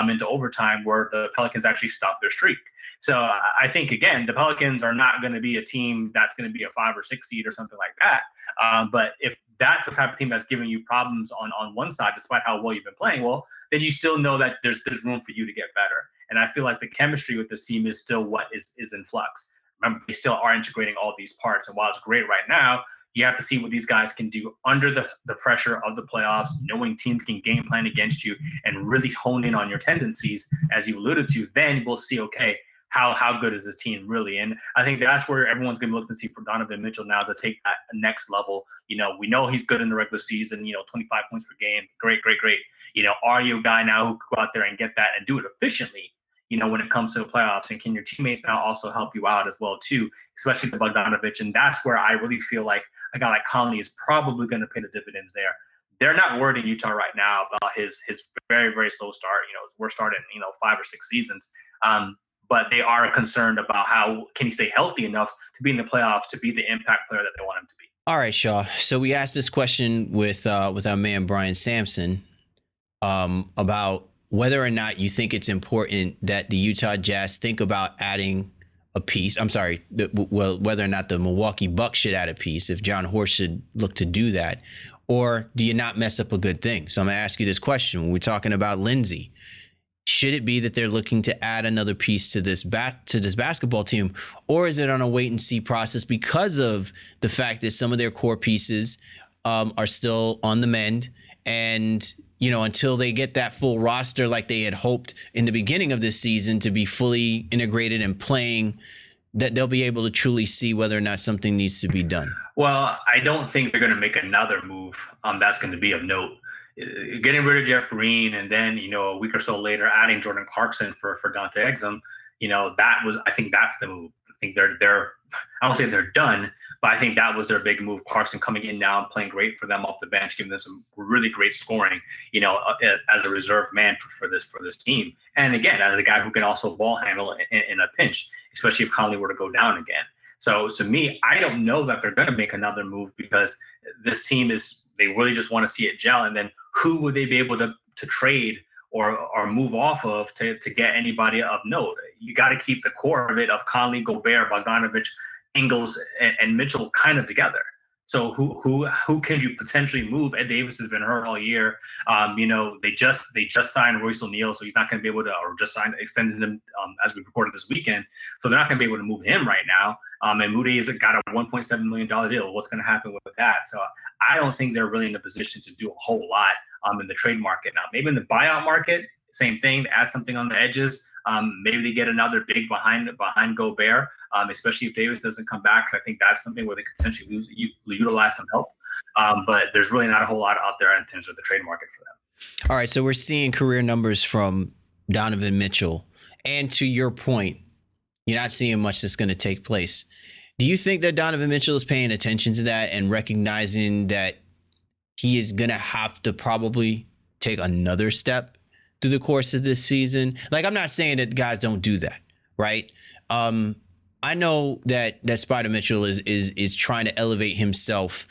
into overtime, where the Pelicans actually stopped their streak. So I think, again, the Pelicans are not going to be a team that's going to be a 5 or 6 seed or something like that. But if that's the type of team that's giving you problems on one side, despite how well you've been playing well, then you still know that there's room for you to get better. And I feel like the chemistry with this team is still what is in flux. Remember, they still are integrating all these parts. And while it's great right now, you have to see what these guys can do under the pressure of the playoffs, knowing teams can game plan against you and really hone in on your tendencies, as you alluded to. Then we'll see, okay, how good is this team really? And I think that's where everyone's going to look to see for Donovan Mitchell now to take that next level. We know he's good in the regular season, 25 points per game. Great. Are you a guy now who can go out there and get that and do it efficiently, when it comes to the playoffs? And can your teammates now also help you out as well, too, especially the Bogdanovich? And that's where I really feel like a guy like Conley is probably going to pay the dividends there. They're not worried in Utah right now about his very, very slow start. His worst start in, 5 or 6 seasons. But they are concerned about how can he stay healthy enough to be in the playoffs, to be the impact player that they want him to be. All right, Shaw. So we asked this question with our man Brian Sampson about whether or not you think it's important that the Utah Jazz think about adding a piece. I'm sorry, whether or not the Milwaukee Bucks should add a piece, if John Horst should look to do that, or do you not mess up a good thing? So I'm going to ask you this question. When we're talking about Lindsay, should it be that they're looking to add another piece to this basketball team, or is it on a wait and see process because of the fact that some of their core pieces are still on the mend, and until they get that full roster like they had hoped in the beginning of this season to be fully integrated and playing, that they'll be able to truly see whether or not something needs to be done? Well, I don't think they're going to make another move that's going to be of note. Getting rid of Jeff Green and then, a week or so later, adding Jordan Clarkson for Dante Exum, I think that's the move. I think they're I don't say they're done, but I think that was their big move. Clarkson coming in now and playing great for them off the bench, giving them some really great scoring, as a reserve man for this team. And again, as a guy who can also ball handle in a pinch, especially if Conley were to go down again. So to me, I don't know that they're going to make another move, because this team they really just want to see it gel. And then who would they be able to trade or move off of to get anybody of note? You got to keep the core of it of Conley, Gobert, Bogdanovich, Ingles, and Mitchell kind of together. So who can you potentially move? Ed Davis has been hurt all year. They just signed Royce O'Neal, so he's not going to be able to, or just extended him as we recorded this weekend. So they're not going to be able to move him right now. And Moody's got a $1.7 million deal. What's going to happen with that? So I don't think they're really in a position to do a whole lot in the trade market now. Maybe in the buyout market, same thing, to add something on the edges. Maybe they get another big behind Gobert, especially if Davis doesn't come back. So I think that's something where they could potentially utilize some help. But there's really not a whole lot out there in terms of the trade market for them. All right, so we're seeing career numbers from Donovan Mitchell. And to your point, you're not seeing much that's going to take place. Do you think that Donovan Mitchell is paying attention to that and recognizing that he is going to have to probably take another step through the course of this season? Like, I'm not saying that guys don't do that, right? I know that Spider Mitchell is trying to elevate himself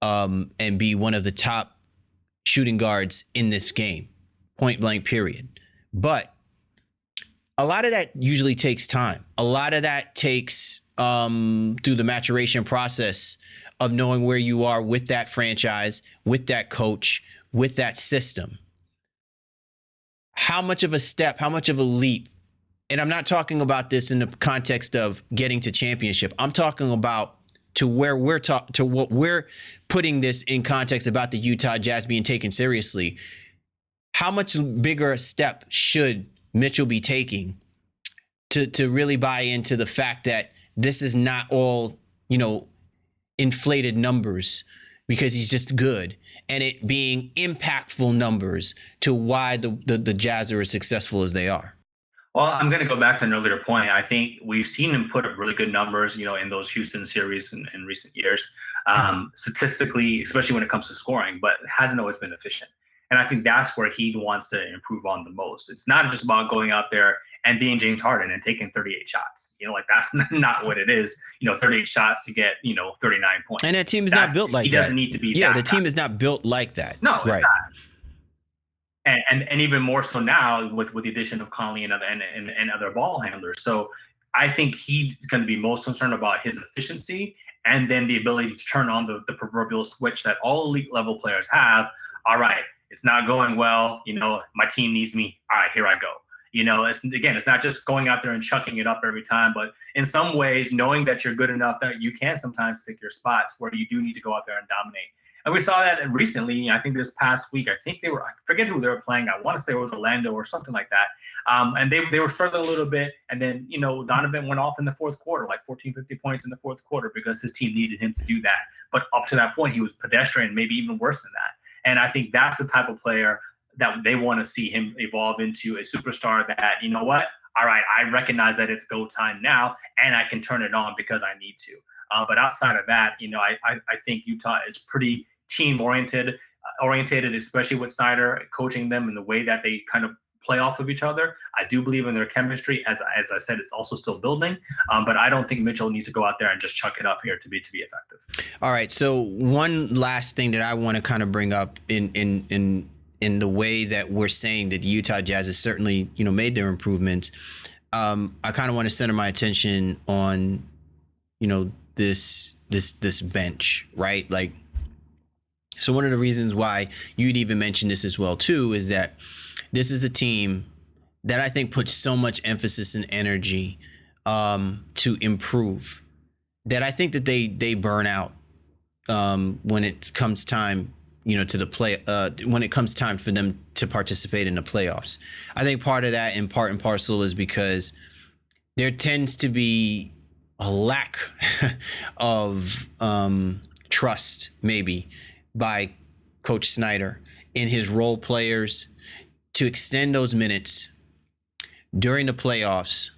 and be one of the top shooting guards in this game, point blank period. But a lot of that usually takes time. A lot of that takes through the maturation process of knowing where you are with that franchise, with that coach, with that system. How much of a step, how much of a leap? And I'm not talking about this in the context of getting to championship. I'm talking about to where to what we're putting this in context about the Utah Jazz being taken seriously. How much bigger a step should Mitchell be taking to really buy into the fact that this is not all, inflated numbers because he's just good, and it being impactful numbers to why the Jazz are as successful as they are? Well, I'm going to go back to an earlier point. I think we've seen him put up really good numbers, in those Houston series in recent years, statistically, especially when it comes to scoring, but it hasn't always been efficient. And I think that's where he wants to improve on the most. It's not just about going out there and being James Harden and taking 38 shots. That's not what it is. 38 shots to get, 39 points. And that team is not built like that. He doesn't need to be the team is not built like that. No, it's not. And even more so now with the addition of Conley and other ball handlers. So I think he's going to be most concerned about his efficiency and then the ability to turn on the proverbial switch that all elite level players have. All right, it's not going well. My team needs me. All right, here I go. It's not just going out there and chucking it up every time, but in some ways, knowing that you're good enough that you can sometimes pick your spots where you do need to go out there and dominate. And we saw that recently. I think this past week, I forget who they were playing. I want to say it was Orlando or something like that. And they were struggling a little bit. And then, Donovan went off in the fourth quarter, like 14, 50 points in the fourth quarter because his team needed him to do that. But up to that point, he was pedestrian, maybe even worse than that. And I think that's the type of player that they want to see him evolve into a superstar that, all right, I recognize that it's go time now and I can turn it on because I need to. But outside of that, I think Utah is pretty team oriented, especially with Snyder coaching them in the way that they kind of play off of each other. I do believe in their chemistry. As I said, it's also still building. But I don't think Mitchell needs to go out there and just chuck it up here to be effective. All right. So one last thing that I want to kind of bring up in the way that we're saying that the Utah Jazz has certainly, made their improvements. I kind of want to center my attention on, this bench, right? Like, so one of the reasons why you'd even mention this as well too is that this is a team that I think puts so much emphasis and energy to improve that I think that they burn out when it comes time, to the play when it comes time for them to participate in the playoffs. I think part of that, in part and parcel, is because there tends to be a lack of trust, maybe, by Coach Snyder in his role players to extend those minutes during the playoffs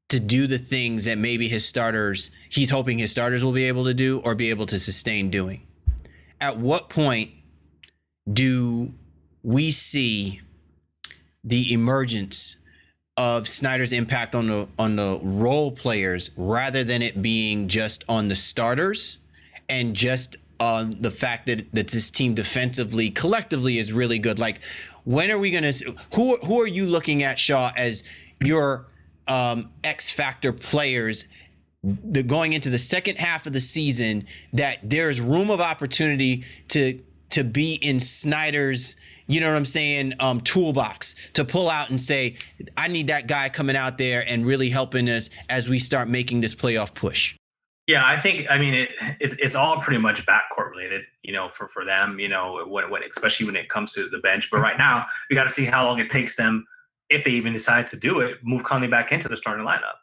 to do the things that maybe he's hoping his starters will be able to do or be able to sustain doing. At what point do we see the emergence of Snyder's impact on the role players rather than it being just on the starters and just on the fact that this team defensively, collectively is really good? Like, when are we going to – who are you looking at, Shaw, as your X factor players going into the second half of the season that there's room of opportunity to be in Snyder's, toolbox to pull out and say, I need that guy coming out there and really helping us as we start making this playoff push? Yeah, I think, it's all pretty much backcourt related, for them, when especially when it comes to the bench. But right now, we got to see how long it takes them, if they even decide to do it, move Conley back into the starting lineup.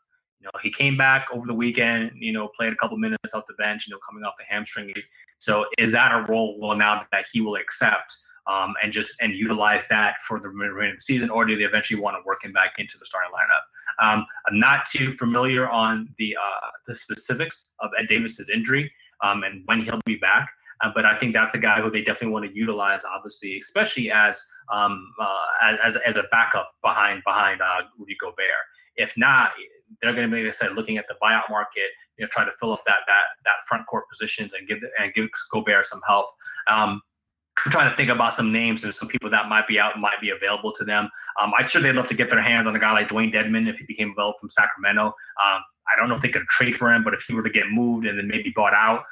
He came back over the weekend, played a couple minutes off the bench, coming off the hamstring. So is that a role now that he will accept and utilize that for the remainder of the season, or do they eventually want to work him back into the starting lineup? I'm not too familiar on the specifics of Ed Davis's injury and when he'll be back, but I think that's a guy who they definitely want to utilize, obviously, especially as a backup behind Rudy Gobert. If not, they're going to be, like I said, looking at the buyout market, try to fill up that front court positions and give Gobert some help. I'm trying to think about some names and some people that might be out, might be available to them. I'm sure they'd love to get their hands on a guy like Dwayne Dedmon if he became available from Sacramento. I don't know if they could trade for him, but if he were to get moved and then maybe bought out,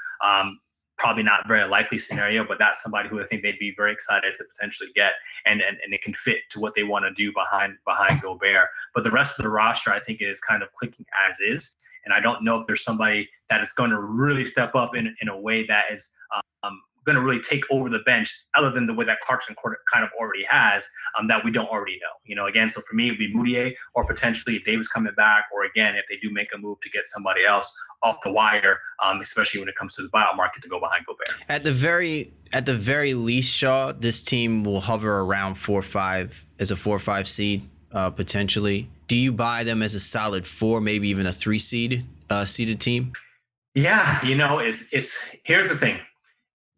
probably not a very likely scenario, but that's somebody who I think they'd be very excited to potentially get, and it can fit to what they want to do behind Gobert. But the rest of the roster, I think, is kind of clicking as is, and I don't know if there's somebody that is going to really step up in a way that is going to really take over the bench other than the way that Clarkson kind of already has, that we don't already know. Again, so for me, it'd be Moutier, or potentially if Davis coming back, or again, if they do make a move to get somebody else off the wire, especially when it comes to the buyout market, to go behind Gobert. At the very least, Shaw, this team will hover around 4-5 as a 4-5 seed, potentially. Do you buy them as a solid 4, maybe even a 3 seeded team? Yeah, it's here's the thing.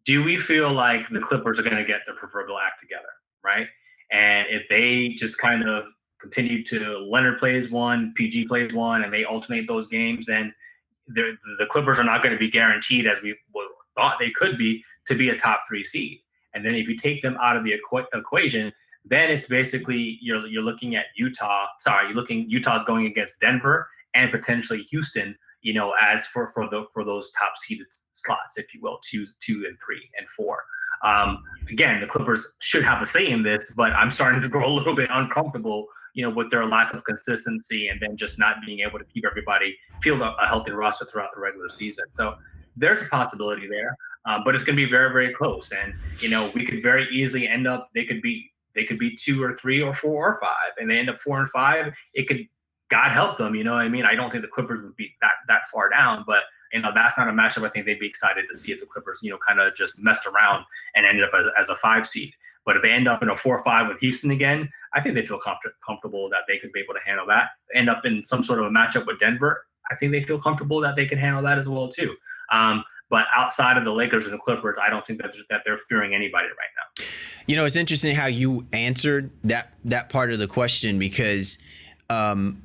Do we feel like the Clippers are going to get their proverbial act together, right? And if they just kind of continue to Leonard plays one, PG plays one, and they alternate those games, then the Clippers are not going to be guaranteed, as we thought they could be, to be a top 3 seed. And then if you take them out of the equation, then it's basically you're looking at Utah. Utah's going against Denver and potentially Houston, as for those top seeded slots, if you will, 2 and 3 and 4. Again, the Clippers should have a say in this, but I'm starting to grow a little bit uncomfortable, with their lack of consistency and then just not being able to keep everybody field a healthy roster throughout the regular season. So there's a possibility there, but it's going to be very, very close. And we could very easily end up. They could be 2 or 3 or 4 or 5, and they end up 4 and 5. It could, God help them. You know what I mean? I don't think the Clippers would be that far down, but that's not a matchup I think they'd be excited to see if the Clippers, kind of just messed around and ended up as a 5 seed. But if they end up in a 4-5 with Houston again, I think they feel comfortable that they could be able to handle that. End up in some sort of a matchup with Denver, I think they feel comfortable that they can handle that as well too. But outside of the Lakers and the Clippers, I don't think that they're fearing anybody right now. It's interesting how you answered that part of the question, because your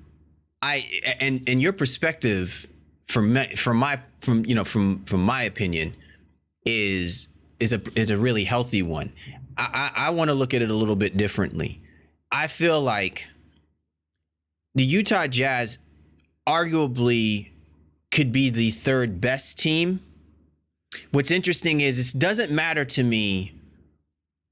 perspective from my opinion is a really healthy one. I want to look at it a little bit differently. I feel like the Utah Jazz arguably could be the 3rd best team. What's interesting is it doesn't matter to me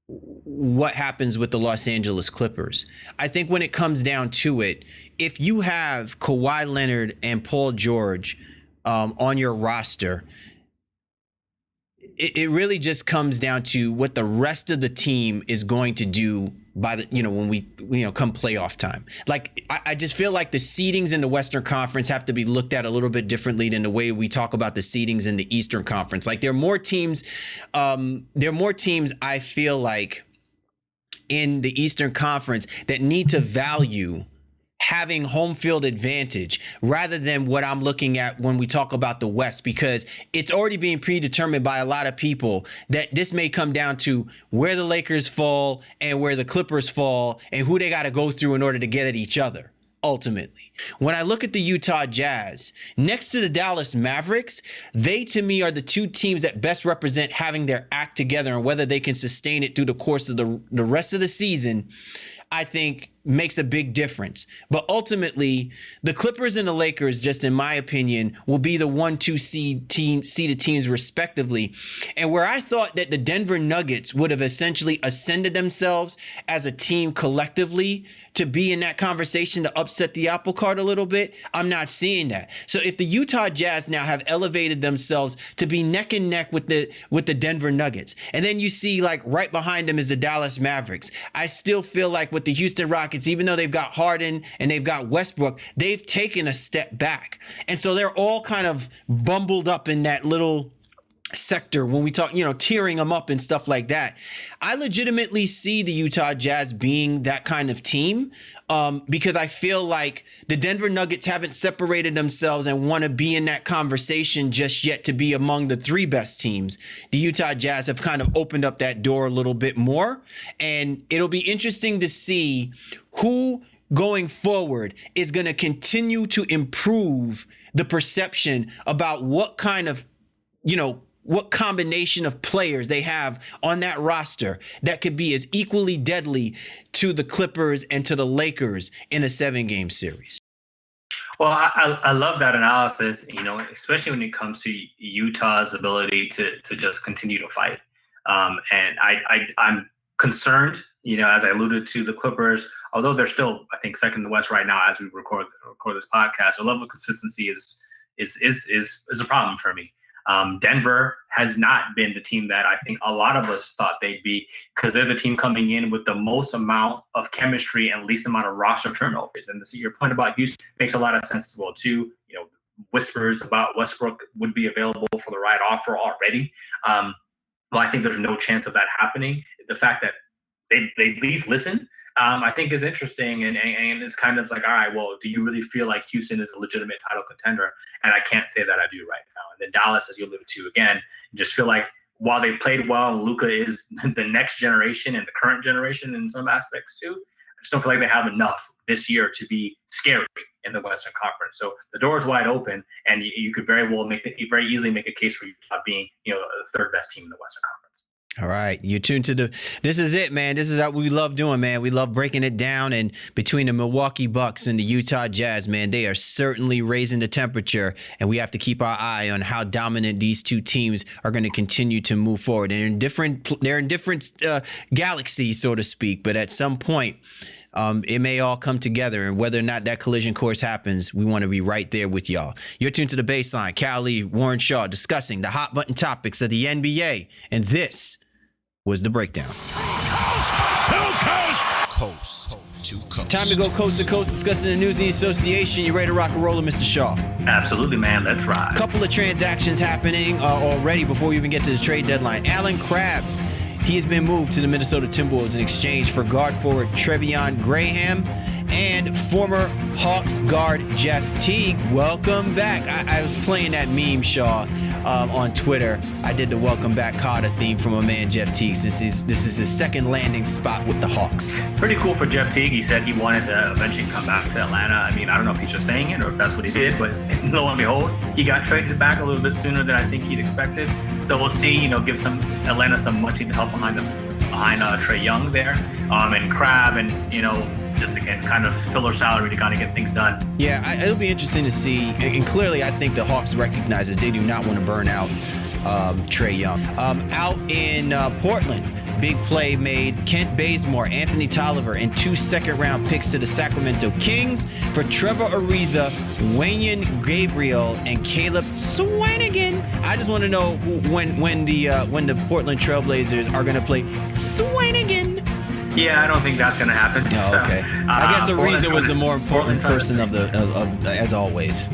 what happens with the Los Angeles Clippers. I think when it comes down to it, if you have Kawhi Leonard and Paul George on your roster, it really just comes down to what the rest of the team is going to do by the when we come playoff time. Like I just feel like the seedings in the Western Conference have to be looked at a little bit differently than the way we talk about the seedings in the Eastern Conference. Like there are more teams I feel like in the Eastern Conference that need to value having home field advantage rather than what I'm looking at when we talk about the West, because it's already being predetermined by a lot of people that this may come down to where the Lakers fall and where the Clippers fall and who they got to go through in order to get at each other. Ultimately, when I look at the Utah Jazz next to the Dallas Mavericks, they to me are the 2 teams that best represent having their act together, and whether they can sustain it through the course of the rest of the season, I think makes a big difference. But ultimately, the Clippers and the Lakers, just in my opinion, will be the 1-2 seeded teams respectively. And where I thought that the Denver Nuggets would have essentially ascended themselves as a team collectively to be in that conversation to upset the apple cart a little bit, I'm not seeing that. So if the Utah Jazz now have elevated themselves to be neck and neck with the Denver Nuggets, and then you see like right behind them is the Dallas Mavericks, I still feel like with the Houston Rockets, even though they've got Harden and they've got Westbrook, they've taken a step back. And so they're all kind of bumbled up in that little sector when we talk, tearing them up and stuff like that. I legitimately see the Utah Jazz being that kind of team because I feel like the Denver Nuggets haven't separated themselves and want to be in that conversation just yet to be among the 3 best teams. The Utah Jazz have kind of opened up that door a little bit more, and it'll be interesting to see who going forward is going to continue to improve the perception about what kind of, what combination of players they have on that roster that could be as equally deadly to the Clippers and to the Lakers in a 7-game series. Well, I love that analysis, especially when it comes to Utah's ability to just continue to fight. And I'm concerned, as I alluded to the Clippers, although they're still, I think, second in the West right now as we record this podcast, their level of consistency is a problem for me. Denver has not been the team that I think a lot of us thought they'd be, because they're the team coming in with the most amount of chemistry and least amount of roster turnovers. And your point about Houston makes a lot of sense as well too. Whispers about Westbrook would be available for the right offer already. Well, I think there's no chance of that happening. The fact that they at least listen, I think is interesting. And it's kind of like, all right, well, do you really feel like Houston is a legitimate title contender? And I can't say that I do right now. And then Dallas, as you alluded to, again, just feel like while they played well, and Luka is the next generation and the current generation in some aspects too, I just don't feel like they have enough this year to be scary in the Western Conference. So the door is wide open, and you could very easily make a case for Utah being, the third best team in the Western Conference. All right. You're tuned to this is it, man. This is what we love doing, man. We love breaking it down. And between the Milwaukee Bucks and the Utah Jazz, man, they are certainly raising the temperature. And we have to keep our eye on how dominant these two teams are going to continue to move forward. And they're in different galaxies, so to speak. But at some point, it may all come together, and whether or not that collision course happens, we want to be right there with y'all. You're tuned to The Baseline. Cal Lee, Warren Shaw, discussing the hot button topics of the NBA, and this was The Breakdown. Coast to coast. Time to go coast to coast, discussing the news in the association. You ready to rock and roll, Mr. Shaw? Absolutely, man. Let's ride. A couple of transactions happening already before we even get to the trade deadline. Allen Crabbe, he has been moved to the Minnesota Timberwolves in exchange for guard forward Trevion Graham and former Hawks guard Jeff Teague. Welcome back. I was playing that meme, Shaw, on Twitter. I did the welcome back Carter theme from my man Jeff Teague. This is his second landing spot with the Hawks. Pretty cool for Jeff Teague. He said he wanted to eventually come back to Atlanta. I mean, I don't know if he's just saying it or if that's what he did, but lo and behold, he got traded back a little bit sooner than I think he'd expected. So we'll see, give Atlanta some much needed help behind Trae Young there, and Crabbe, and just again kind of filler salary to kind of get things done. Yeah, it'll be interesting to see, and clearly I think the Hawks recognize that they do not want to burn out Trae Young. Out in Portland, big play made. Kent Bazemore, Anthony Tolliver, and 2 second-round picks to the Sacramento Kings for Trevor Ariza, Wayne Gabriel, and Caleb Swanigan. I just want to know when the Portland Trailblazers are going to play Swanigan. Yeah, I don't think that's going to happen. Oh, okay. I guess Ariza was the more important person of as always.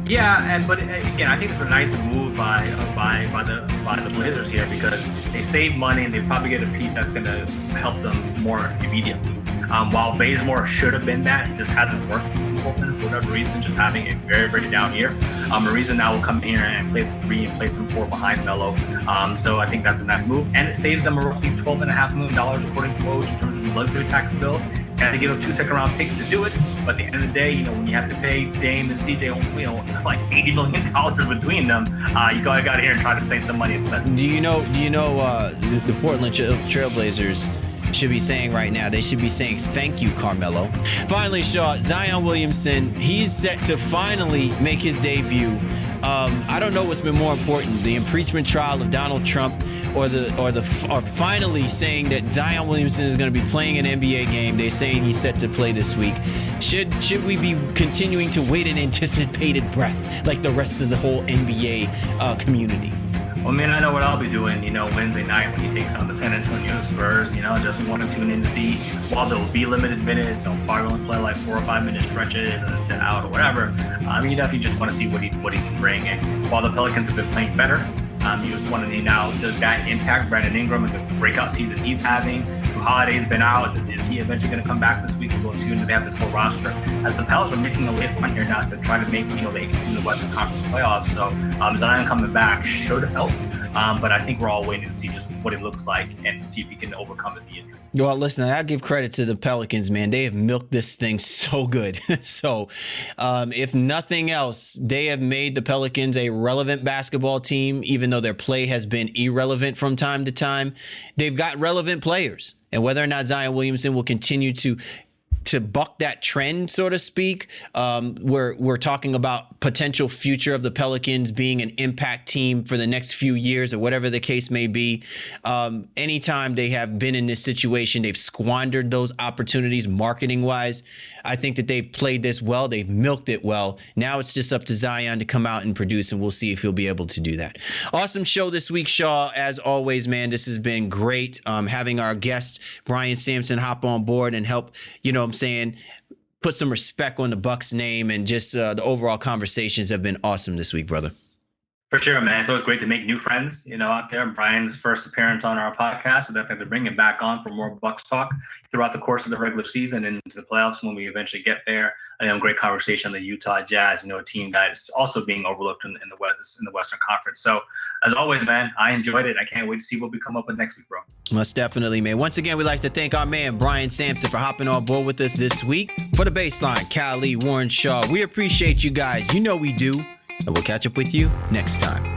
Yeah, but again, I think it's a nice move by the Blazers here, because they save money and they probably get a piece that's going to help them more immediately. While Bazemore should have been that, it just hasn't worked in Portland for whatever reason, just having a very, very down year. Ariza now will come here and play the 3 and play some 4 behind Melo. So I think that's a nice move, and it saves them roughly $12.5 million according to Woj in terms of the luxury tax bill. Had to give up 2 second-round picks to do it, but at the end of the day, when you have to pay Dame and CJ, like $80 million between them, you got to here and try to save some money. Do you know the Portland Trailblazers should be saying right now? They should be saying thank you, Carmelo. Finally, Shaw, Zion Williamson, he's set to finally make his debut. I don't know what's been more important, the impeachment trial of Donald Trump, or finally saying that Zion Williamson is going to be playing an NBA game. They're saying he's set to play this week. Should we be continuing to wait in anticipated breath like the rest of the whole NBA community? Well, man, I know what I'll be doing, Wednesday night when he takes on the San Antonio Spurs, just want to tune in to see, while there will be limited minutes, so probably only play like 4 or 5 minute stretches and then sit out or whatever. You definitely just want to see what he can bring. And while the Pelicans have been playing better, you just want to see now, does that impact Brandon Ingram and the breakout season he's having? Holiday's been out. Is he eventually going to come back this week? We'll soon to have this whole roster. As the Pelicans are making a late run here now to try to make the 18 the Western Conference playoffs. So Zion coming back should help. But I think we're all waiting to see just what it looks like and see if he can overcome the injury. Well, listen, I'll give credit to the Pelicans, man. They have milked this thing so good. So if nothing else, they have made the Pelicans a relevant basketball team, even though their play has been irrelevant from time to time. They've got relevant players. And whether or not Zion Williamson will continue to to buck that trend, so to speak. We're talking about potential future of the Pelicans being an impact team for the next few years or whatever the case may be. Anytime they have been in this situation, they've squandered those opportunities marketing wise. I think that they've played this well. They've milked it well. Now it's just up to Zion to come out and produce, and we'll see if he'll be able to do that. Awesome show this week, Shaw. As always, man, this has been great. Having our guest, Brian Sampson, hop on board and help, put some respect on the Bucks name, and just the overall conversations have been awesome this week, brother. For sure, man. It's always great to make new friends, out there. Brian's first appearance on our podcast. So definitely have to bring him back on for more Bucks talk throughout the course of the regular season and into the playoffs when we eventually get there. Great conversation on the Utah Jazz, a team that is also being overlooked in the Western Conference. So as always, man, I enjoyed it. I can't wait to see what we come up with next week, bro. Most definitely, man. Once again, we'd like to thank our man, Brian Sampson, for hopping on board with us this week. For the Baseline, Callie, Warren Shaw, we appreciate you guys. We do. And we'll catch up with you next time.